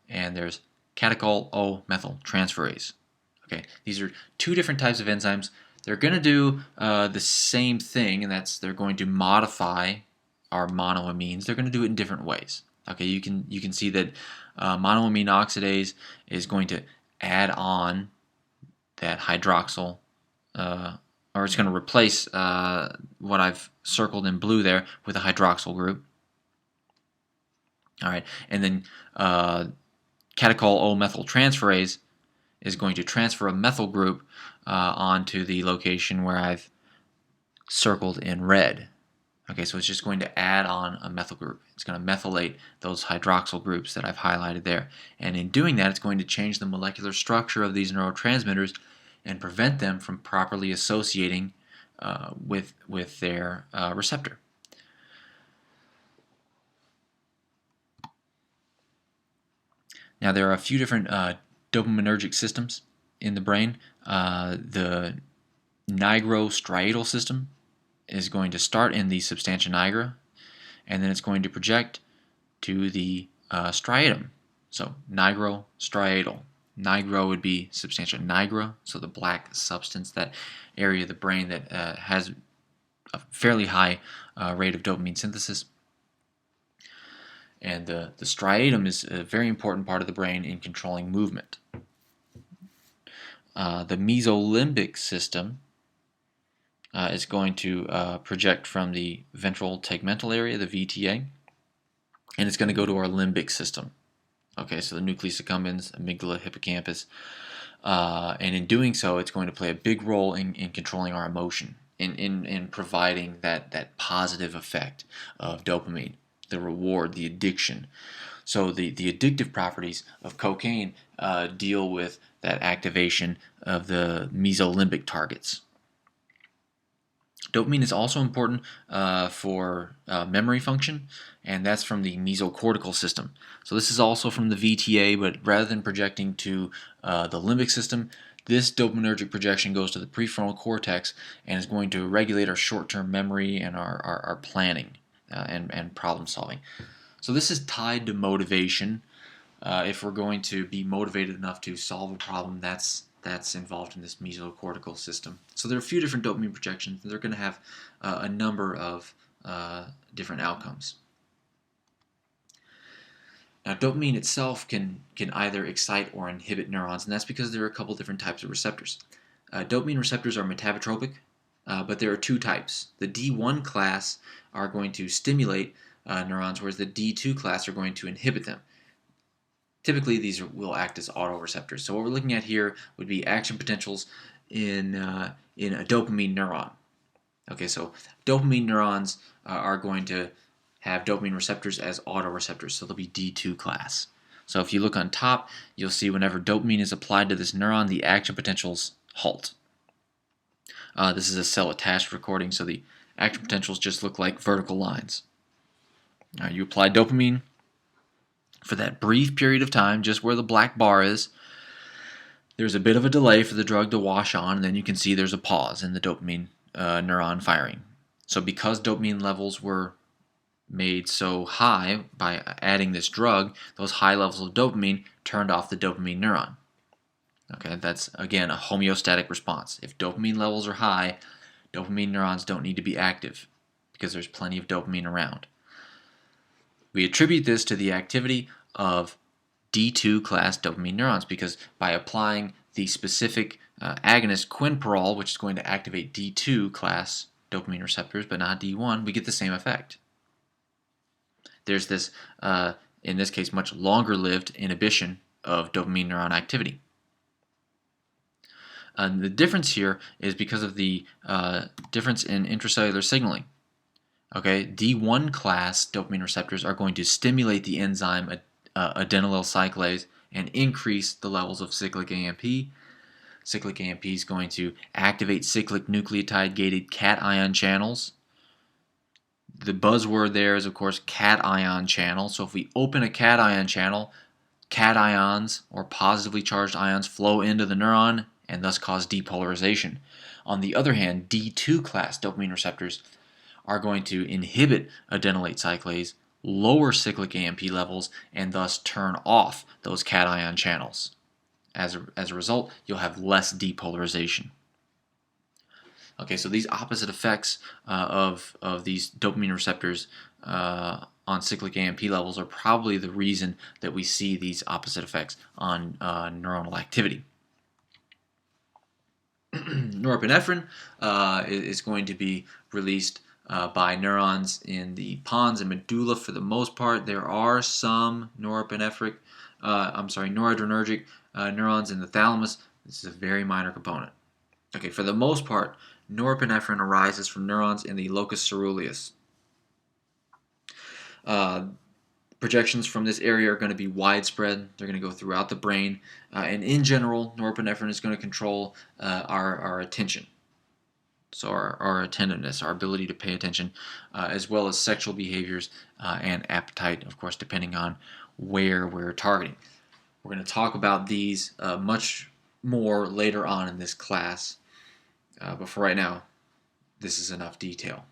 and there's catechol O-methyl transferase. Okay, these are two different types of enzymes. They're going to do the same thing, and that's they're going to modify our monoamines. They're going to do it in different ways. Okay, you can see that monoamine oxidase is going to add on that hydroxyl, or it's going to replace what I've circled in blue there with a hydroxyl group. All right, and then catechol O-methyl transferase is going to transfer a methyl group onto the location where I've circled in red. Okay, so it's just going to add on a methyl group. It's going to methylate those hydroxyl groups that I've highlighted there. And in doing that, it's going to change the molecular structure of these neurotransmitters and prevent them from properly associating with their receptor. Now, there are a few different dopaminergic systems in the brain. The nigrostriatal system is going to start in the substantia nigra, and then it's going to project to the striatum. So nigrostriatal. Nigro would be substantia nigra, so the black substance, that area of the brain that has a fairly high rate of dopamine synthesis. And the striatum is a very important part of the brain in controlling movement. The mesolimbic system is going to project from the ventral tegmental area, the VTA, and it's going to go to our limbic system. Okay, so the nucleus accumbens, amygdala, hippocampus, and in doing so, it's going to play a big role in controlling our emotion, in providing that positive effect of dopamine, the reward, the addiction. So the addictive properties of cocaine deal with that activation of the mesolimbic targets. Dopamine is also important for memory function, and that's from the mesocortical system. So this is also from the VTA, but rather than projecting to the limbic system, this dopaminergic projection goes to the prefrontal cortex and is going to regulate our short-term memory and our planning and problem solving. So this is tied to motivation. if we're going to be motivated enough to solve a problem that's involved in this mesocortical system. So there are a few different dopamine projections, and they're going to have a number of different outcomes. Now, dopamine itself can either excite or inhibit neurons, and that's because there are a couple different types of receptors. Dopamine receptors are metabotropic, but there are two types. The D1 class are going to stimulate neurons, whereas the D2 class are going to inhibit them. Typically, these will act as autoreceptors. So what we're looking at here would be action potentials in a dopamine neuron. Okay, so dopamine neurons are going to have dopamine receptors as autoreceptors, so they'll be D2 class. So if you look on top, you'll see whenever dopamine is applied to this neuron, the action potentials halt. This is a cell-attached recording, so the action potentials just look like vertical lines. You apply dopamine for that brief period of time, just where the black bar is. There's a bit of a delay for the drug to wash on, and then you can see there's a pause in the dopamine neuron firing. So because dopamine levels were made so high by adding this drug, those high levels of dopamine turned off the dopamine neuron. Okay, that's again a homeostatic response. If dopamine levels are high, dopamine neurons don't need to be active because there's plenty of dopamine around. We attribute this to the activity of D2 class dopamine neurons because by applying the specific agonist quinpirole, which is going to activate D2 class dopamine receptors but not D1, we get the same effect. There's this, in this case, much longer-lived inhibition of dopamine neuron activity. The difference here is because of the difference in intracellular signaling. Okay, D1 class dopamine receptors are going to stimulate the enzyme adenylyl cyclase and increase the levels of cyclic AMP. Cyclic AMP is going to activate cyclic nucleotide-gated cation channels. The buzzword there is, of course, cation channel. So if we open a cation channel, cations, or positively charged ions, flow into the neuron and thus cause depolarization. On the other hand, D2 class dopamine receptors are going to inhibit adenylate cyclase, lower cyclic AMP levels, and thus turn off those cation channels. As a result, you'll have less depolarization. Okay, so these opposite effects of these dopamine receptors on cyclic AMP levels are probably the reason that we see these opposite effects on neuronal activity. Norepinephrine is going to be released by neurons in the pons and medulla for the most part. There are some noradrenergic neurons in the thalamus. This is a very minor component. Okay, for the most part, norepinephrine arises from neurons in the locus coeruleus. Projections from this area are going to be widespread. They're going to go throughout the brain. And in general, norepinephrine is going to control our attention. So our attentiveness, our ability to pay attention, as well as sexual behaviors and appetite, of course, depending on where we're targeting. We're going to talk about these much more later on in this class. But for right now, this is enough detail.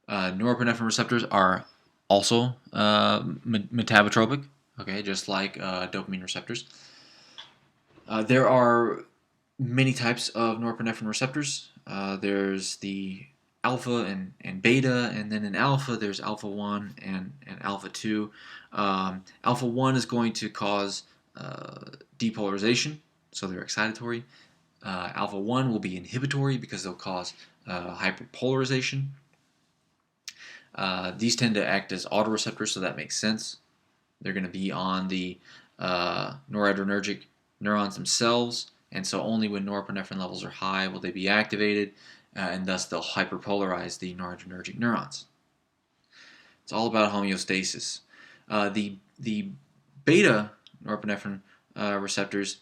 Norepinephrine receptors are also metabotropic, okay, just like dopamine receptors. There are many types of norepinephrine receptors. There's the alpha and beta, and then in alpha there's alpha 1 and alpha 2. Alpha 1 is going to cause depolarization, so they're excitatory. Alpha 1 will be inhibitory because they'll cause hyperpolarization. These tend to act as autoreceptors, so that makes sense. They're going to be on the noradrenergic neurons themselves, and so only when norepinephrine levels are high will they be activated, and thus they'll hyperpolarize the noradrenergic neurons. It's all about homeostasis. The beta norepinephrine receptors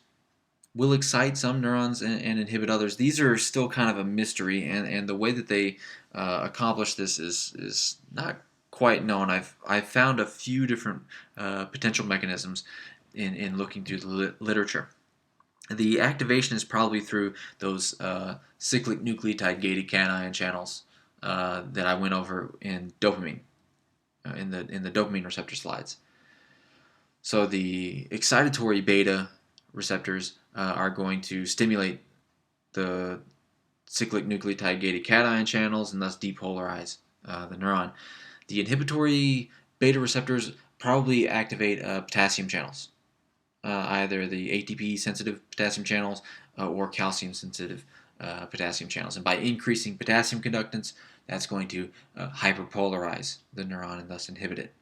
will excite some neurons and inhibit others. These are still kind of a mystery, and the way that they accomplish this is not quite known. I've found a few different potential mechanisms in looking through the literature. The activation is probably through those cyclic nucleotide-gated cation channels that I went over in dopamine, in the dopamine receptor slides. So the excitatory beta receptors are going to stimulate the cyclic nucleotide gated cation channels and thus depolarize the neuron. The inhibitory beta receptors probably activate potassium channels, either the ATP sensitive potassium channels or calcium sensitive potassium channels. And by increasing potassium conductance, that's going to hyperpolarize the neuron and thus inhibit it.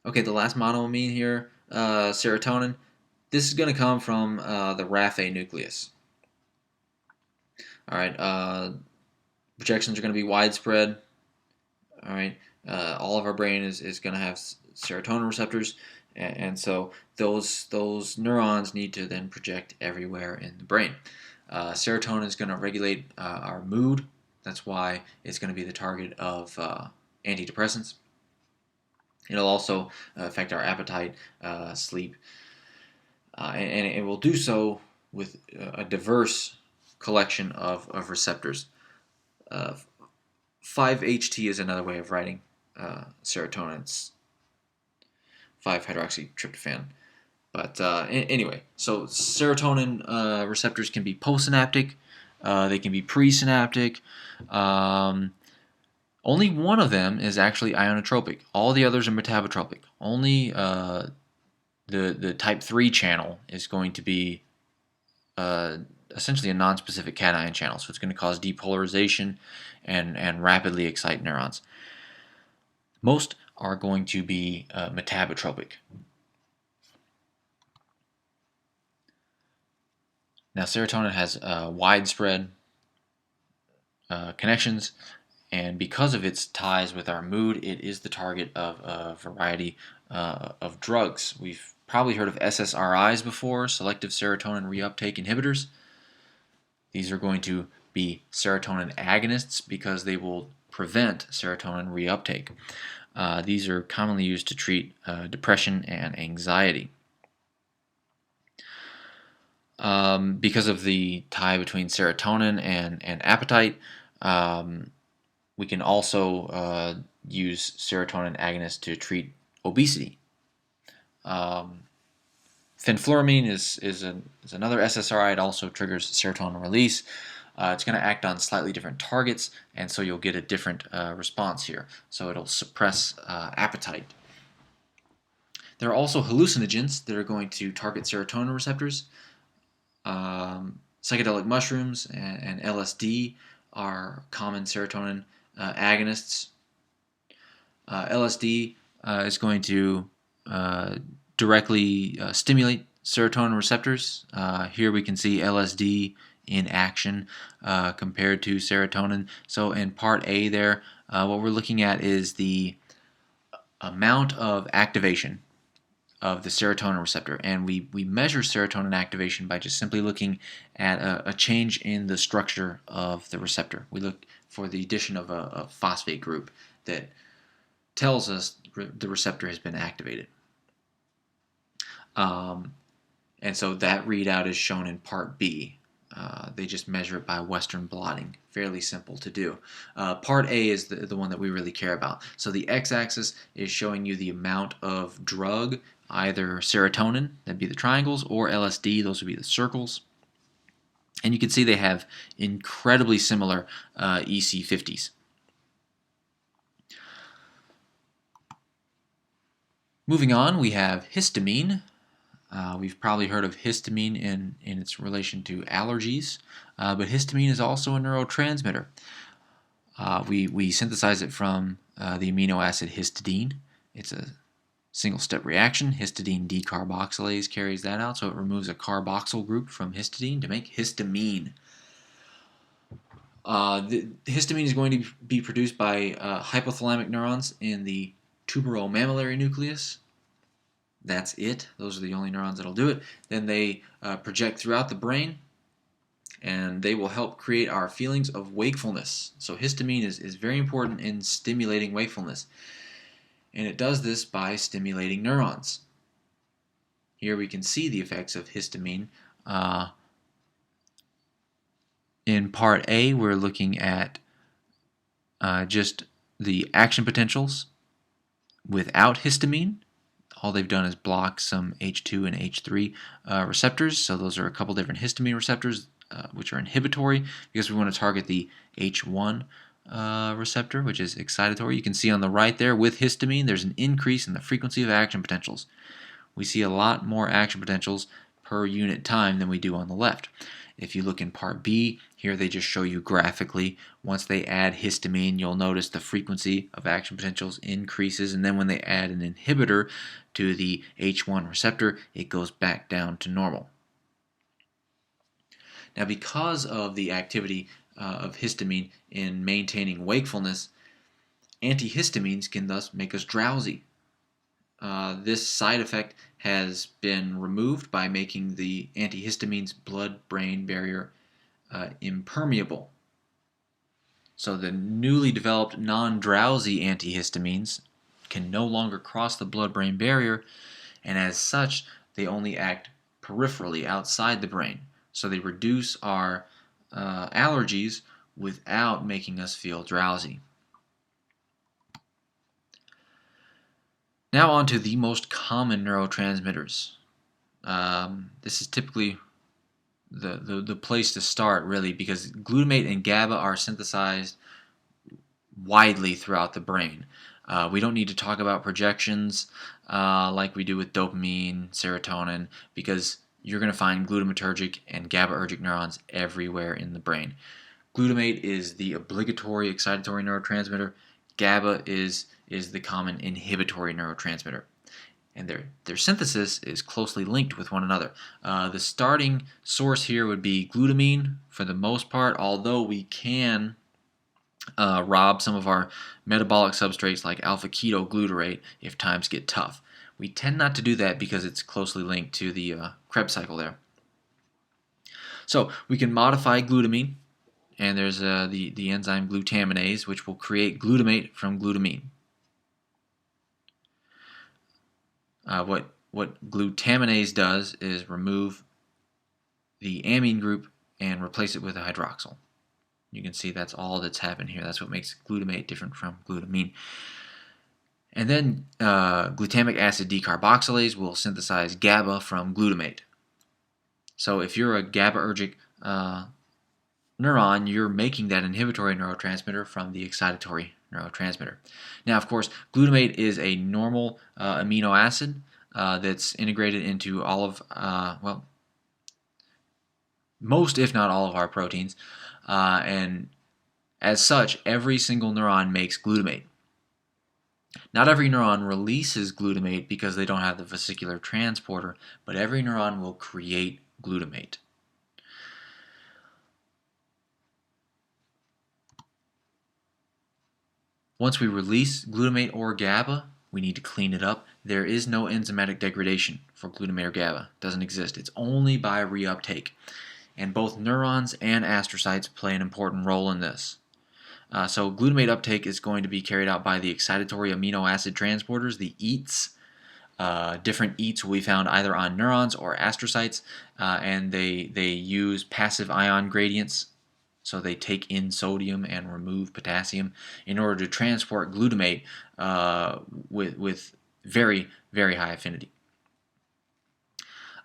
Okay, the last monoamine here, serotonin. This is going to come from the Raphe nucleus. All right, projections are going to be widespread. All right, all of our brain is going to have serotonin receptors, and so those neurons need to then project everywhere in the brain. Serotonin is going to regulate our mood. That's why it's going to be the target of antidepressants. It'll also affect our appetite, sleep, and it will do so with a diverse collection of receptors. 5-HT is another way of writing serotonin. It's 5-hydroxytryptophan. But anyway, so serotonin receptors can be postsynaptic. They can be presynaptic. Only one of them is actually ionotropic. All the others are metabotropic. Only the type 3 channel is going to be essentially a nonspecific cation channel. So it's going to cause depolarization and rapidly excite neurons. Most are going to be metabotropic. Now, serotonin has widespread connections, and because of its ties with our mood, it is the target of a variety of drugs. We've probably heard of SSRIs before, selective serotonin reuptake inhibitors. These are going to be serotonin agonists because they will prevent serotonin reuptake. These are commonly used to treat depression and anxiety. Because of the tie between serotonin and appetite, we can also use serotonin agonists to treat obesity. Fenfluramine is another SSRI. It also triggers serotonin release. It's going to act on slightly different targets, and so you'll get a different response here. So it'll suppress appetite. There are also hallucinogens that are going to target serotonin receptors. Psychedelic mushrooms and LSD are common serotonin agonists. LSD is going to directly stimulate serotonin receptors. Here we can see LSD in action compared to serotonin. So in part A there, what we're looking at is the amount of activation of the serotonin receptor, and we measure serotonin activation by just simply looking at a change in the structure of the receptor. We look for the addition of a phosphate group that tells us the receptor has been activated. And so that readout is shown in part B. They just measure it by Western blotting. Fairly simple to do. Part A is the one that we really care about. So the x-axis is showing you the amount of drug, either serotonin, that'd be the triangles, or LSD, those would be the circles. And you can see they have incredibly similar EC50s. Moving on, we have histamine. We've probably heard of histamine in its relation to allergies, but histamine is also a neurotransmitter. We synthesize it from the amino acid histidine. It's a single-step reaction. Histidine decarboxylase carries that out, so it removes a carboxyl group from histidine to make histamine. The histamine is going to be produced by hypothalamic neurons in the tuberomammillary nucleus. That's it. Those are the only neurons that'll do it. Then they project throughout the brain, and they will help create our feelings of wakefulness. So histamine is very important in stimulating wakefulness. And it does this by stimulating neurons. Here we can see the effects of histamine. In part A, we're looking at just the action potentials without histamine. All they've done is block some H2 and H3 receptors. So those are a couple different histamine receptors, which are inhibitory because we want to target the H1 receptor, which is excitatory. You can see on the right there, with histamine, there's an increase in the frequency of action potentials. We see a lot more action potentials per unit time than we do on the left. If you look in part B, here they just show you graphically. Once they add histamine, you'll notice the frequency of action potentials increases, and then when they add an inhibitor to the H1 receptor, it goes back down to normal. Now, because of the activity of histamine in maintaining wakefulness, antihistamines can thus make us drowsy. This side effect has been removed by making the antihistamine's blood-brain barrier impermeable. So the newly developed non-drowsy antihistamines can no longer cross the blood-brain barrier, and as such, they only act peripherally outside the brain. So they reduce our allergies without making us feel drowsy. Now on to the most common neurotransmitters. This is typically the place to start, really, because glutamate and GABA are synthesized widely throughout the brain. We don't need to talk about projections like we do with dopamine, serotonin, because you're going to find glutamatergic and GABAergic neurons everywhere in the brain. Glutamate is the obligatory excitatory neurotransmitter. GABA is the common inhibitory neurotransmitter. And their synthesis is closely linked with one another. The starting source here would be glutamine for the most part, although we can rob some of our metabolic substrates like alpha-ketoglutarate if times get tough. We tend not to do that because it's closely linked to the Krebs cycle there. So we can modify glutamine, and there's the enzyme glutaminase, which will create glutamate from glutamine. What glutaminase does is remove the amine group and replace it with a hydroxyl. You can see that's all that's happened here. That's what makes glutamate different from glutamine. And then glutamic acid decarboxylase will synthesize GABA from glutamate. So if you're a GABAergic neuron, you're making that inhibitory neurotransmitter from the excitatory neurotransmitter. Now, of course, glutamate is a normal amino acid that's integrated into all of, well, most if not all of our proteins, and as such, every single neuron makes glutamate. Not every neuron releases glutamate because they don't have the vesicular transporter, but every neuron will create glutamate. Once we release glutamate or GABA, we need to clean it up. There is no enzymatic degradation for glutamate or GABA. It doesn't exist. It's only by reuptake. And both neurons and astrocytes play an important role in this. So glutamate uptake is going to be carried out by the excitatory amino acid transporters, the EATs. Different EATs will be found either on neurons or astrocytes, and they use passive ion gradients. So they take in sodium and remove potassium in order to transport glutamate with very, very high affinity.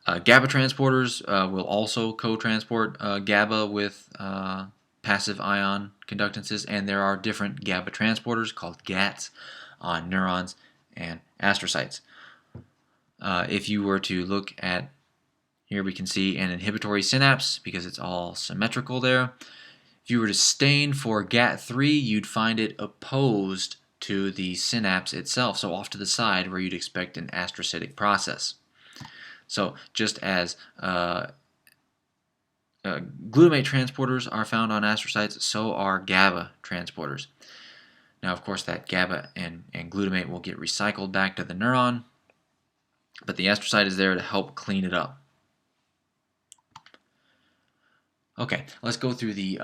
GABA transporters will also co-transport GABA with passive ion conductances, and there are different GABA transporters called GATs on neurons and astrocytes. If you were to look at, here we can see an inhibitory synapse because it's all symmetrical there. If you were to stain for GAT3, you'd find it opposed to the synapse itself, so off to the side where you'd expect an astrocytic process. So just as glutamate transporters are found on astrocytes, so are GABA transporters. Now, of course, that GABA and glutamate will get recycled back to the neuron, but the astrocyte is there to help clean it up. Okay, let's go through the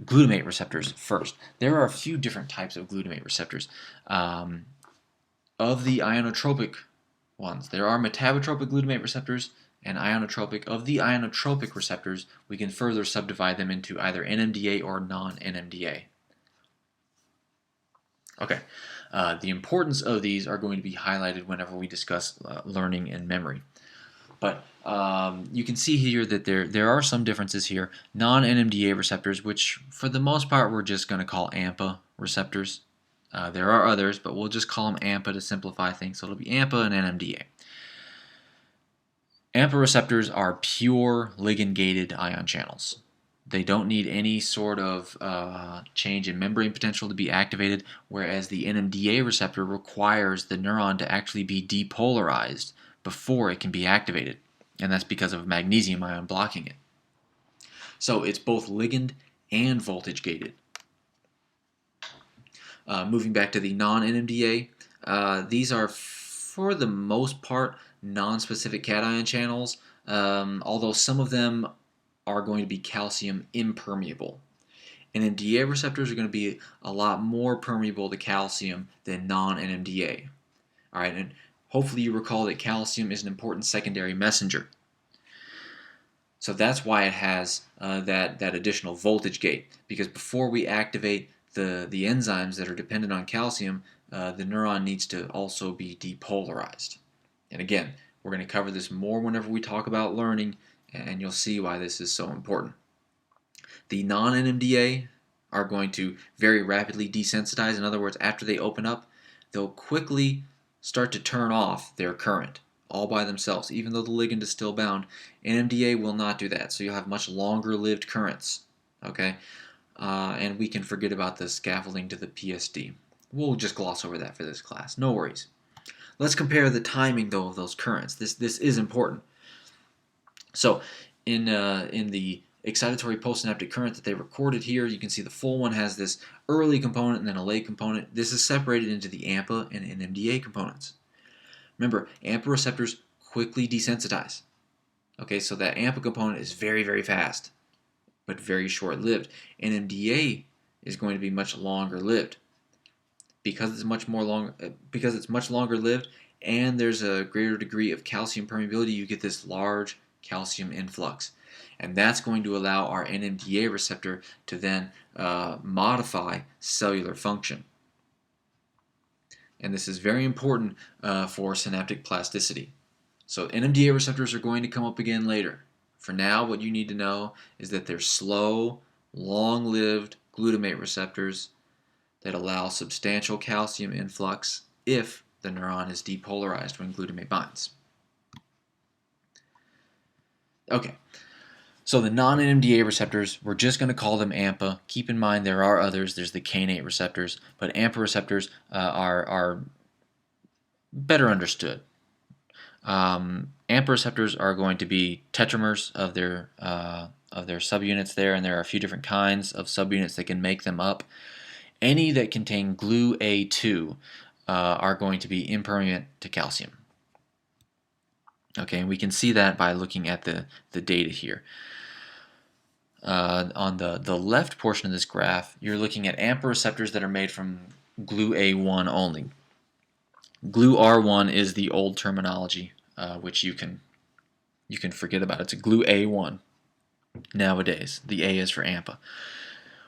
glutamate receptors first. There are a few different types of glutamate receptors. Of the ionotropic ones, there are metabotropic glutamate receptors and ionotropic. Of the ionotropic receptors, we can further subdivide them into either NMDA or non-NMDA. Okay, The importance of these are going to be highlighted whenever we discuss learning and memory. But you can see here that there are some differences here. Non-NMDA receptors, which for the most part we're just going to call AMPA receptors. There are others, but we'll just call them AMPA to simplify things. So it'll be AMPA and NMDA. AMPA receptors are pure ligand-gated ion channels. They don't need any sort of change in membrane potential to be activated, whereas the NMDA receptor requires the neuron to actually be depolarized before it can be activated, and that's because of magnesium ion blocking it. So it's both ligand and voltage gated. Moving back to the non-NMDA, these are for the most part non-specific cation channels, although some of them are going to be calcium impermeable. NMDA receptors are going to be a lot more permeable to calcium than non-NMDA. All right, and hopefully you recall that calcium is an important secondary messenger. So that's why it has that additional voltage gate, because before we activate the enzymes that are dependent on calcium, the neuron needs to also be depolarized. And again, we're going to cover this more whenever we talk about learning, and you'll see why this is so important. The non-NMDA are going to very rapidly desensitize. In other words, after they open up, they'll quickly start to turn off their current all by themselves, even though the ligand is still bound. NMDA will not do that, so you'll have much longer lived currents. Okay, and we can forget about the scaffolding to the PSD. We'll just gloss over that for this class. No worries. Let's compare the timing, though, of those currents. This is important. So in the excitatory postsynaptic current that they recorded here, you can see the full one has this early component and then a late component. This is separated into the AMPA and NMDA components. Remember, AMPA receptors quickly desensitize. Okay, so that AMPA component is very, very fast, but very short-lived. NMDA is going to be much longer-lived. Because it's much longer-lived, and there's a greater degree of calcium permeability, you get this large calcium influx. And that's going to allow our NMDA receptor to then modify cellular function. And this is very important for synaptic plasticity. So NMDA receptors are going to come up again later. For now, what you need to know is that they're slow, long-lived glutamate receptors that allow substantial calcium influx if the neuron is depolarized when glutamate binds. Okay, so the non-NMDA receptors, we're just going to call them AMPA. Keep in mind there are others. There's the kainate receptors, but AMPA receptors are better understood. AMPA receptors are going to be tetramers of their subunits there, and there are a few different kinds of subunits that can make them up. Any that contain GluA2 are going to be impermeant to calcium. Okay, and we can see that by looking at the data here. On the left portion of this graph, you're looking at AMPA receptors that are made from GluA1 only. GluR1 is the old terminology, which you can forget about. It's a GluA1 nowadays. The A is for AMPA.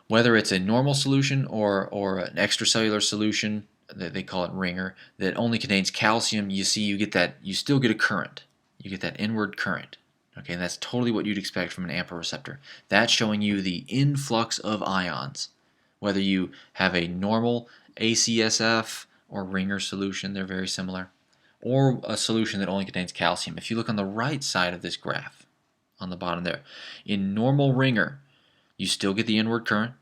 Whether it's a normal solution or an extracellular solution, they call it ringer, that only contains calcium, you still get a current. You get that inward current. Okay, and that's totally what you'd expect from an AMPA receptor. That's showing you the influx of ions. Whether you have a normal ACSF or ringer solution, they're very similar, or a solution that only contains calcium. If you look on the right side of this graph, on the bottom there, in normal ringer, you still get the inward current.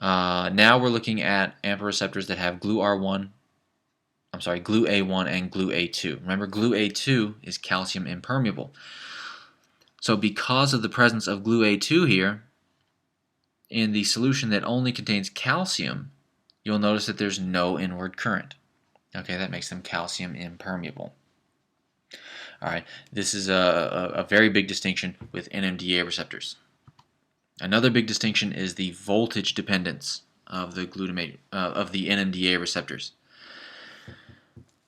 Now we're looking at AMPA receptors that have GluA1 and GluA2. Remember, GluA2 is calcium impermeable. So because of the presence of GluA2 here, in the solution that only contains calcium, you'll notice that there's no inward current. Okay, that makes them calcium impermeable. All right, this is a very big distinction with NMDA receptors. Another big distinction is the voltage dependence of the NMDA receptors.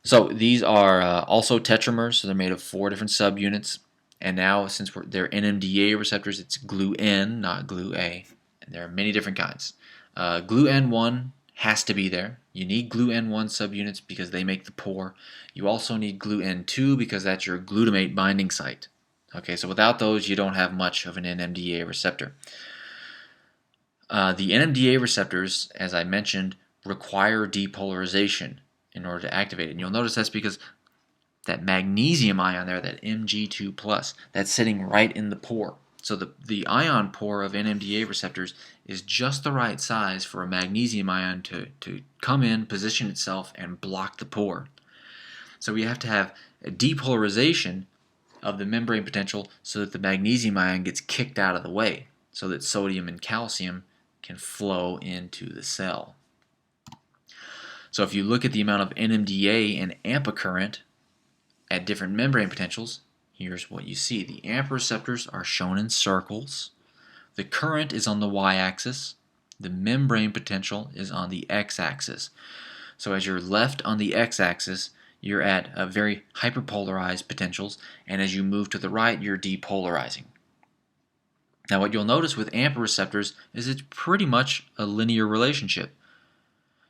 So these are also tetramers, so they're made of 4 different subunits. And now, since they're NMDA receptors, it's GluN, not GluA. And there are many different kinds. GluN1 has to be there. You need GLU-N1 subunits because they make the pore. You also need GLU-N2 because that's your glutamate binding site. Okay, so without those, you don't have much of an NMDA receptor. The NMDA receptors, as I mentioned, require depolarization in order to activate it. And you'll notice that's because that magnesium ion there, that Mg2+, that's sitting right in the pore. So the ion pore of NMDA receptors is just the right size for a magnesium ion to come in, position itself, and block the pore. So we have to have a depolarization of the membrane potential so that the magnesium ion gets kicked out of the way, so that sodium and calcium can flow into the cell. So if you look at the amount of NMDA and AMPA current at different membrane potentials, here's what you see. The AMPA receptors are shown in circles. The current is on the y-axis. The membrane potential is on the x-axis. So as you're left on the x-axis, you're at very hyperpolarized potentials, and as you move to the right, you're depolarizing. Now what you'll notice with AMPA receptors is it's pretty much a linear relationship.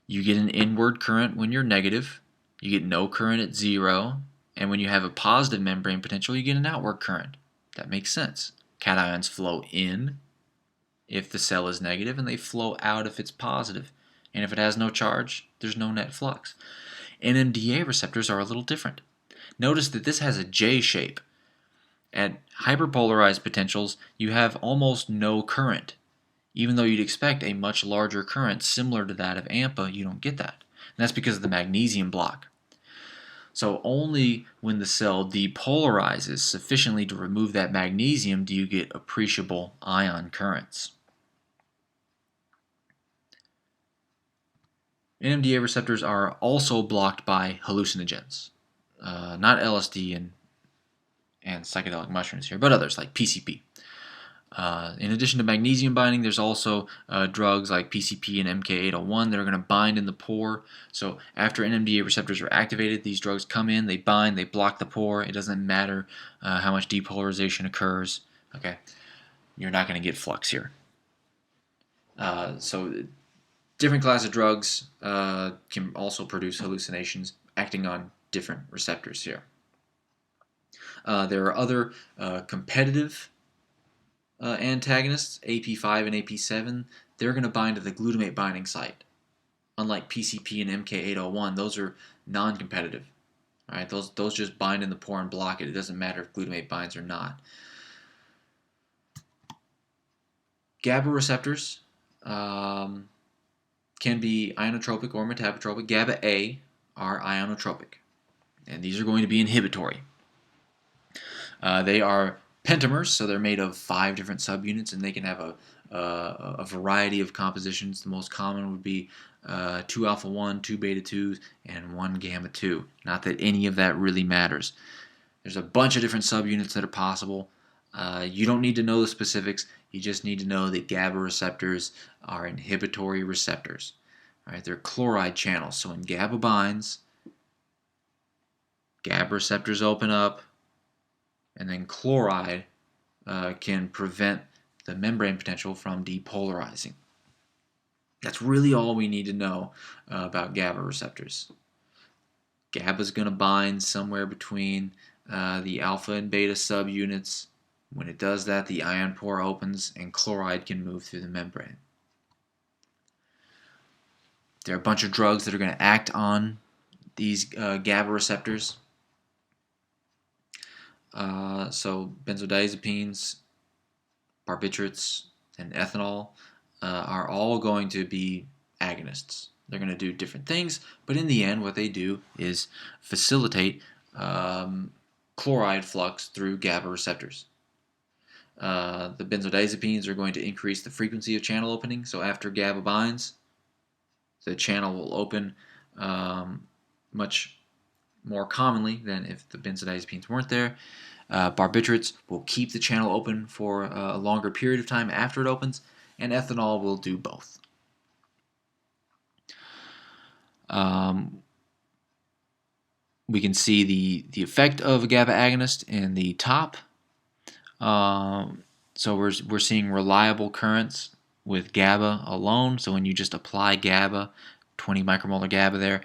You get an inward current when you're negative, you get no current at 0, and when you have a positive membrane potential, you get an outward current. That makes sense. Cations flow in if the cell is negative, and they flow out if it's positive. And if it has no charge, there's no net flux. NMDA receptors are a little different. Notice that this has a J shape. At hyperpolarized potentials, you have almost no current. Even though you'd expect a much larger current similar to that of AMPA, you don't get that. And that's because of the magnesium block. So only when the cell depolarizes sufficiently to remove that magnesium do you get appreciable ion currents. NMDA receptors are also blocked by hallucinogens, not LSD and psychedelic mushrooms here, but others like PCP. In addition to magnesium binding, there's also drugs like PCP and MK801 that are going to bind in the pore. So after NMDA receptors are activated, these drugs come in, they bind, they block the pore. It doesn't matter how much depolarization occurs. Okay, you're not going to get flux here. So different class of drugs can also produce hallucinations acting on different receptors here. There are other competitive antagonists, AP5 and AP7. They're going to bind to the glutamate binding site. Unlike PCP and MK801, those are non-competitive. All right, those just bind in the pore and block it. It doesn't matter if glutamate binds or not. GABA receptors can be ionotropic or metabotropic. GABA A are ionotropic, and these are going to be inhibitory. They are pentamers, so they're made of 5 different subunits, and they can have a variety of compositions. The most common would be 2 alpha 1, 2 beta 2s, and 1 gamma 2. Not that any of that really matters. There's a bunch of different subunits that are possible. You don't need to know the specifics. You just need to know that GABA receptors are inhibitory receptors. All right, they're chloride channels. So when GABA binds, GABA receptors open up, and then chloride can prevent the membrane potential from depolarizing. That's really all we need to know about GABA receptors. GABA is going to bind somewhere between the alpha and beta subunits. When it does that, the ion pore opens and chloride can move through the membrane. There are a bunch of drugs that are going to act on these GABA receptors. So benzodiazepines, barbiturates, and ethanol are all going to be agonists. They're going to do different things, but in the end what they do is facilitate chloride flux through GABA receptors. The benzodiazepines are going to increase the frequency of channel opening, so after GABA binds, the channel will open much more commonly than if the benzodiazepines weren't there. Barbiturates will keep the channel open for a longer period of time after it opens, and ethanol will do both. We can see the effect of a GABA agonist in the top. So we're seeing reliable currents with GABA alone. So when you just apply GABA 20 micromolar GABA there.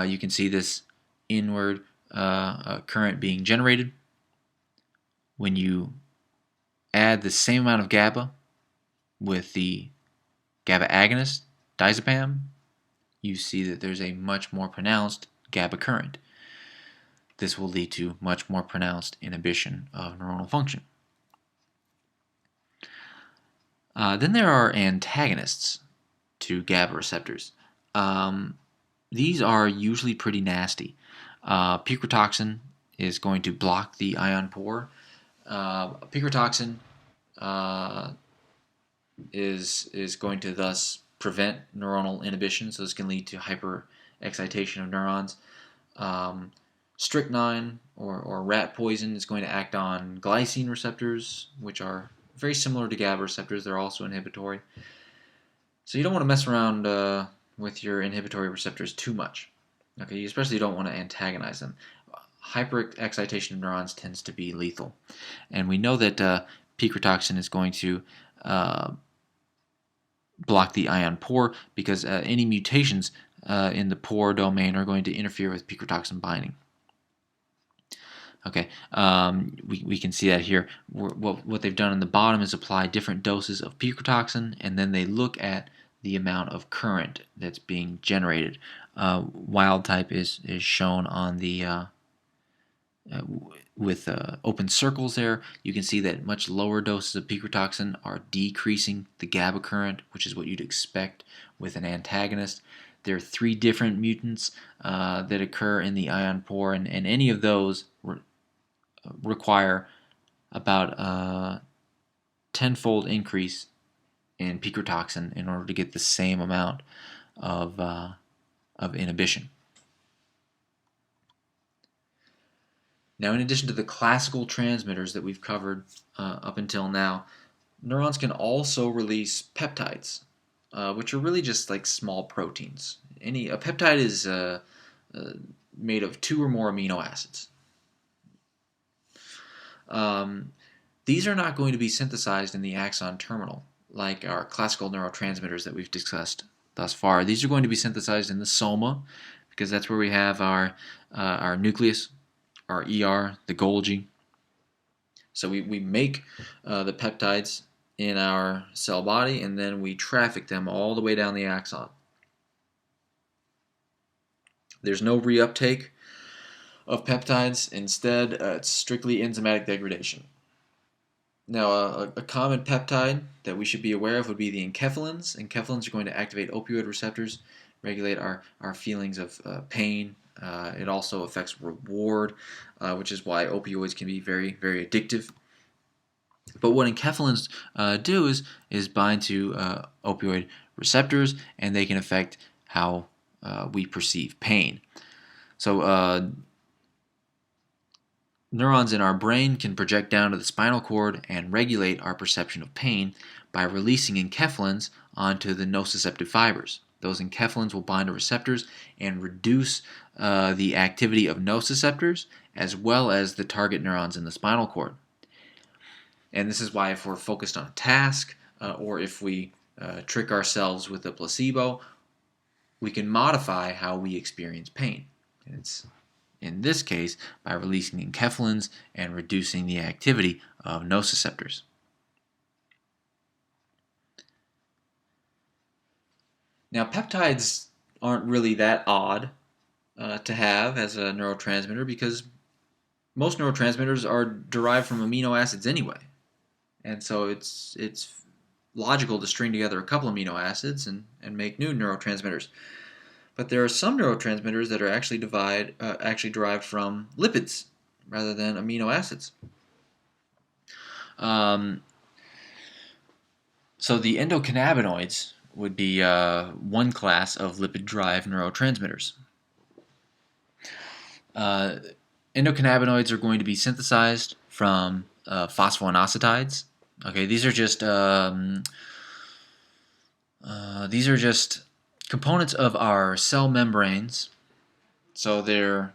You can see this inward current being generated. When you add the same amount of GABA with the GABA agonist, diazepam, you see that there's a much more pronounced GABA current. This will lead to much more pronounced inhibition of neuronal function. Then there are antagonists to GABA receptors. These are usually pretty nasty. Picrotoxin is going to block the ion pore. Picrotoxin is going to thus prevent neuronal inhibition, so this can lead to hyperexcitation of neurons. Strychnine or rat poison is going to act on glycine receptors, which are very similar to GABA receptors. They're also inhibitory. So you don't want to mess around with your inhibitory receptors too much. Okay, you especially don't want to antagonize them. Hyperexcitation of neurons tends to be lethal. And we know that picrotoxin is going to block the ion pore because any mutations in the pore domain are going to interfere with picrotoxin binding. Okay, we can see that here. What they've done on the bottom is apply different doses of picrotoxin, and then they look at the amount of current that's being generated. Wild type is shown on the with open circles there. You can see that much lower doses of picrotoxin are decreasing the GABA current, which is what you'd expect with an antagonist. There are 3 different mutants that occur in the ion pore, and any of those require about a 10-fold increase in picrotoxin in order to get the same amount of inhibition. Now, in addition to the classical transmitters that we've covered up until now, neurons can also release peptides, which are really just like small proteins. A peptide is made of 2 or more amino acids. These are not going to be synthesized in the axon terminal like our classical neurotransmitters that we've discussed thus far. These are going to be synthesized in the soma because that's where we have our nucleus, our ER, the Golgi. So we make the peptides in our cell body, and then we traffic them all the way down the axon. There's no reuptake of peptides. Instead, it's strictly enzymatic degradation. Now, a common peptide that we should be aware of would be the enkephalins. Enkephalins are going to activate opioid receptors, regulate our feelings of pain. It also affects reward, which is why opioids can be very, very addictive. But what enkephalins do is bind to opioid receptors, and they can affect how we perceive pain. So neurons in our brain can project down to the spinal cord and regulate our perception of pain by releasing enkephalins onto the nociceptive fibers. Those enkephalins will bind to receptors and reduce the activity of nociceptors as well as the target neurons in the spinal cord. And this is why if we're focused on a task or if we trick ourselves with a placebo, we can modify how we experience pain. And it's in this case by releasing enkephalins and reducing the activity of nociceptors. Now, peptides aren't really that odd to have as a neurotransmitter because most neurotransmitters are derived from amino acids anyway. And so it's logical to string together a couple amino acids and make new neurotransmitters. But there are some neurotransmitters that are actually derived from lipids rather than amino acids. So the endocannabinoids would be one class of lipid-derived neurotransmitters. Endocannabinoids are going to be synthesized from phosphoinositides. Okay, these are just components of our cell membranes. So they're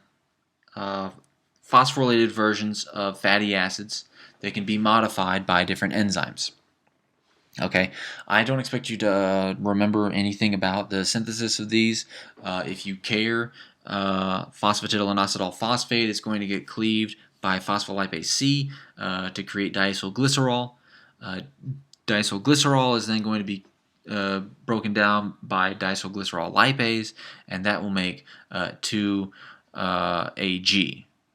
phosphorylated versions of fatty acids that can be modified by different enzymes. Okay, I don't expect you to remember anything about the synthesis of these. If you care, phosphatidylinosydyl phosphate is going to get cleaved by phospholipase C to create diacylglycerol. Uh, Diacylglycerol is then going to be broken down by diacylglycerol lipase, and that will make 2-AG.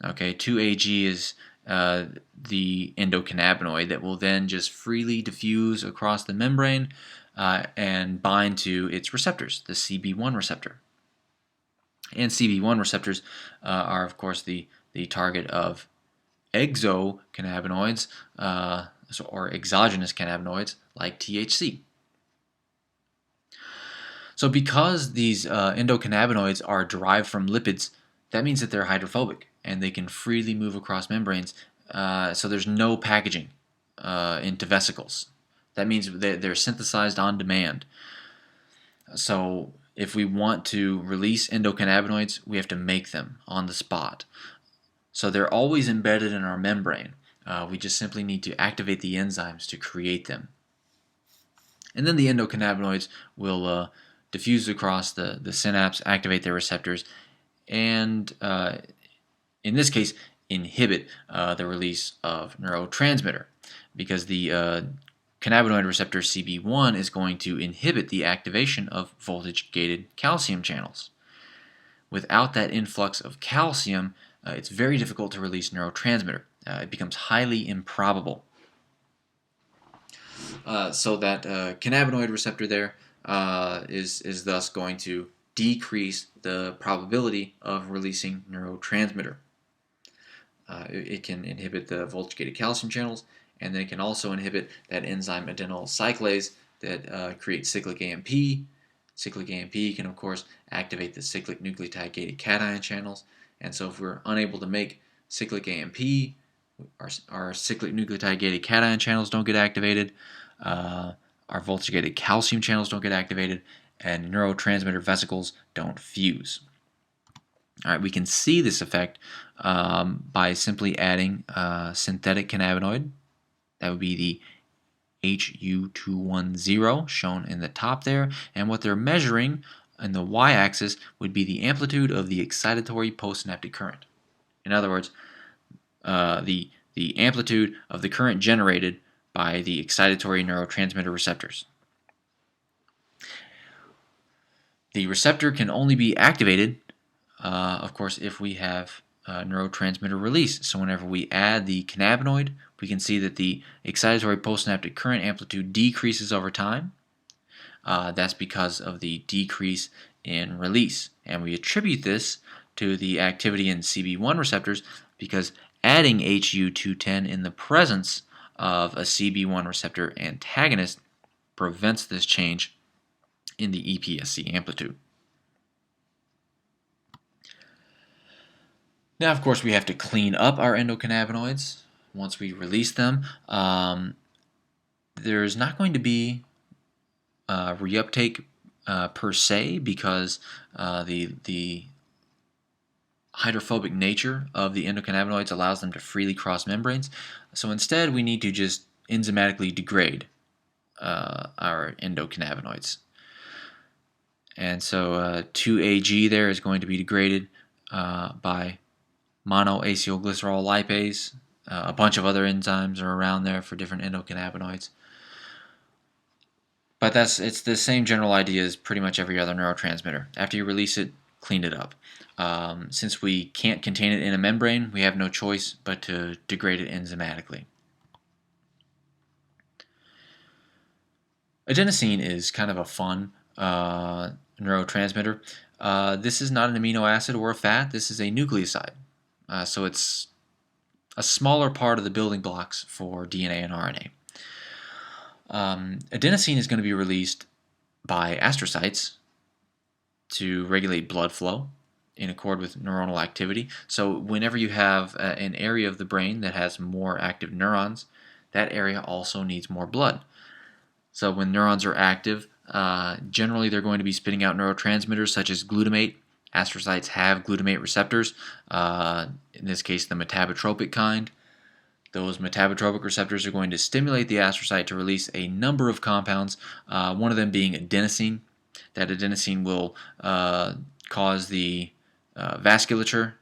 Okay, 2-AG is the endocannabinoid that will then just freely diffuse across the membrane and bind to its receptors, the CB1 receptor. And CB1 receptors are, of course, the target of exocannabinoids or exogenous cannabinoids like THC. So because these endocannabinoids are derived from lipids, that means that they're hydrophobic and they can freely move across membranes. So there's no packaging into vesicles. That means they're synthesized on demand. So if we want to release endocannabinoids, we have to make them on the spot. So they're always embedded in our membrane. We just simply need to activate the enzymes to create them. And then the endocannabinoids will diffuse across the synapse, activate their receptors, and in this case, inhibit the release of neurotransmitter, because the cannabinoid receptor CB1 is going to inhibit the activation of voltage-gated calcium channels. Without that influx of calcium, it's very difficult to release neurotransmitter. It becomes highly improbable. So that cannabinoid receptor there is thus going to decrease the probability of releasing neurotransmitter. It can inhibit the voltage-gated calcium channels, and then it can also inhibit that enzyme adenyl cyclase that creates cyclic AMP. Cyclic AMP can, of course, activate the cyclic nucleotide-gated cation channels, and so if we're unable to make cyclic AMP, our cyclic nucleotide-gated cation channels don't get activated, our voltage-gated calcium channels don't get activated, and neurotransmitter vesicles don't fuse. All right, we can see this effect by simply adding synthetic cannabinoid. That would be the HU210 shown in the top there, and what they're measuring in the y-axis would be the amplitude of the excitatory postsynaptic current. In other words, the amplitude of the current generated by the excitatory neurotransmitter receptors. The receptor can only be activated, of course, if we have neurotransmitter release. So whenever we add the cannabinoid, we can see that the excitatory postsynaptic current amplitude decreases over time. That's because of the decrease in release. And we attribute this to the activity in CB1 receptors because adding HU210 in the presence of a CB1 receptor antagonist prevents this change in the EPSC amplitude. Now, of course, we have to clean up our endocannabinoids once we release them. There's not going to be reuptake per se because the hydrophobic nature of the endocannabinoids allows them to freely cross membranes. So instead, we need to just enzymatically degrade our endocannabinoids. And so 2-AG there is going to be degraded by monoacylglycerol lipase. A bunch of other enzymes are around there for different endocannabinoids. But it's the same general idea as pretty much every other neurotransmitter. After you release it, clean it up. Since we can't contain it in a membrane, we have no choice but to degrade it enzymatically. Adenosine is kind of a fun neurotransmitter. This is not an amino acid or a fat. This is a nucleoside. So it's a smaller part of the building blocks for DNA and RNA. Adenosine is going to be released by astrocytes to regulate blood flow in accord with neuronal activity. So whenever you have an area of the brain that has more active neurons, that area also needs more blood. So when neurons are active, generally they're going to be spitting out neurotransmitters such as glutamate. Astrocytes have glutamate receptors, in this case the metabotropic kind. Those metabotropic receptors are going to stimulate the astrocyte to release a number of compounds, one of them being adenosine. That adenosine will cause the vasculature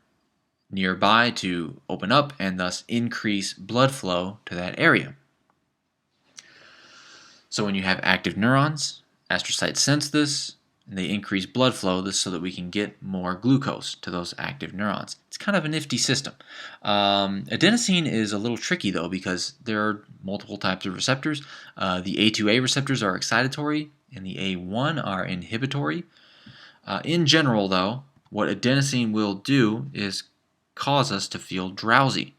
nearby to open up and thus increase blood flow to that area. So when you have active neurons, astrocytes sense this, and they increase blood flow this so that we can get more glucose to those active neurons. It's kind of a nifty system. Adenosine is a little tricky though because there are multiple types of receptors. The A2A receptors are excitatory and the A1 are inhibitory. In general though, what adenosine will do is cause us to feel drowsy.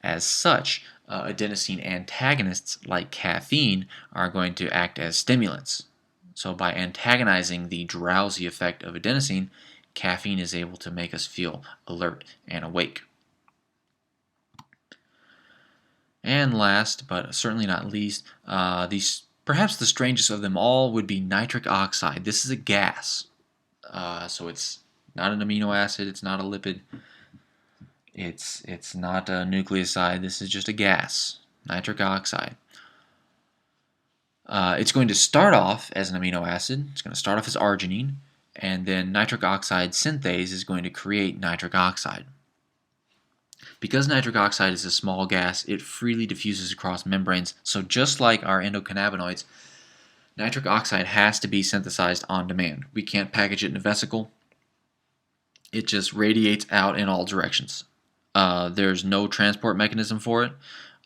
As such, adenosine antagonists like caffeine are going to act as stimulants. So by antagonizing the drowsy effect of adenosine, caffeine is able to make us feel alert and awake. And last, but certainly not least, perhaps the strangest of them all would be nitric oxide. This is a gas. So it's not an amino acid, it's not a lipid, it's not a nucleoside, this is just a gas, nitric oxide. It's going to start off as an amino acid, it's going to start off as arginine, and then nitric oxide synthase is going to create nitric oxide. Because nitric oxide is a small gas, it freely diffuses across membranes, so just like our endocannabinoids, nitric oxide has to be synthesized on demand. We can't package it in a vesicle. It just radiates out in all directions. There's no transport mechanism for it,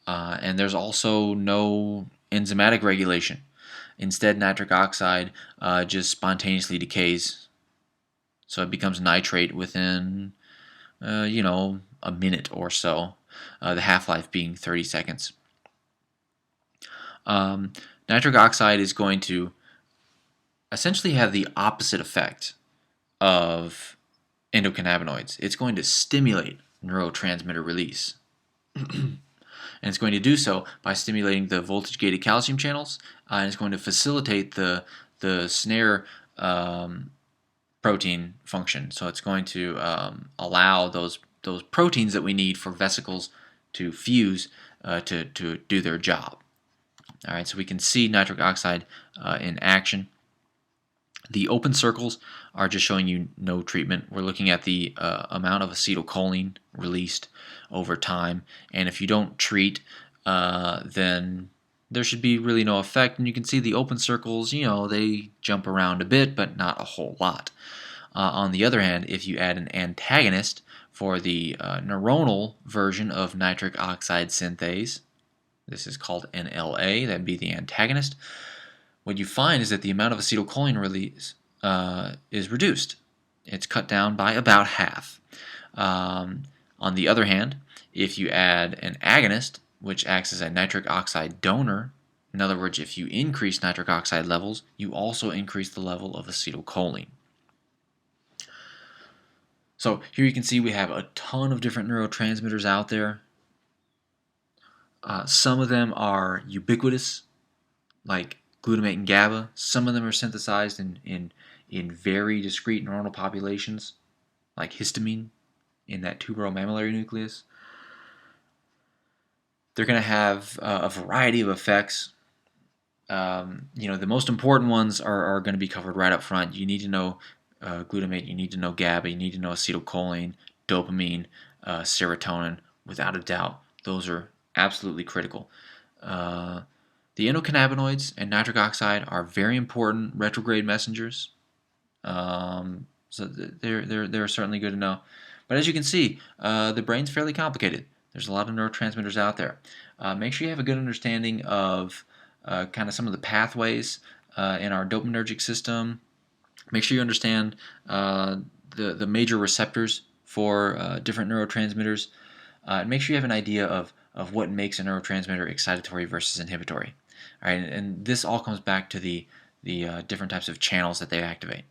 and there's also no enzymatic regulation. Instead, nitric oxide just spontaneously decays, so it becomes nitrate within, a minute or so, the half-life being 30 seconds. Nitric oxide is going to essentially have the opposite effect of endocannabinoids. It's going to stimulate neurotransmitter release. And it's going to do so by stimulating the voltage-gated calcium channels, and it's going to facilitate the snare protein function. So it's going to allow those proteins that we need for vesicles to fuse to do their job. All right, so we can see nitric oxide in action. The open circles are just showing you no treatment. We're looking at the amount of acetylcholine released over time, and if you don't treat, then there should be really no effect. And you can see the open circles, they jump around a bit, but not a whole lot. On the other hand, if you add an antagonist for the neuronal version of nitric oxide synthase, this is called NLA, that'd be the antagonist, what you find is that the amount of acetylcholine release is reduced. It's cut down by about half. On the other hand, if you add an agonist, which acts as a nitric oxide donor, in other words, if you increase nitric oxide levels, you also increase the level of acetylcholine. So here you can see we have a ton of different neurotransmitters out there. Some of them are ubiquitous, like glutamate and GABA. Some of them are synthesized in very discrete neuronal populations, like histamine in that tuberomammillary nucleus. They're going to have a variety of effects. The most important ones are going to be covered right up front. You need to know glutamate, you need to know GABA, you need to know acetylcholine, dopamine, serotonin. Without a doubt, those are absolutely critical. The endocannabinoids and nitric oxide are very important retrograde messengers. So they're certainly good to know. But as you can see, the brain's fairly complicated. There's a lot of neurotransmitters out there. Make sure you have a good understanding of kind of some of the pathways in our dopaminergic system. Make sure you understand the major receptors for different neurotransmitters. And make sure you have an idea of what makes a neurotransmitter excitatory versus inhibitory. All right, and this all comes back to the different types of channels that they activate.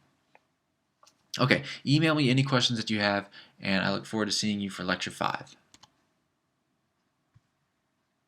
Okay, email me any questions that you have, and I look forward to seeing you for Lecture 5.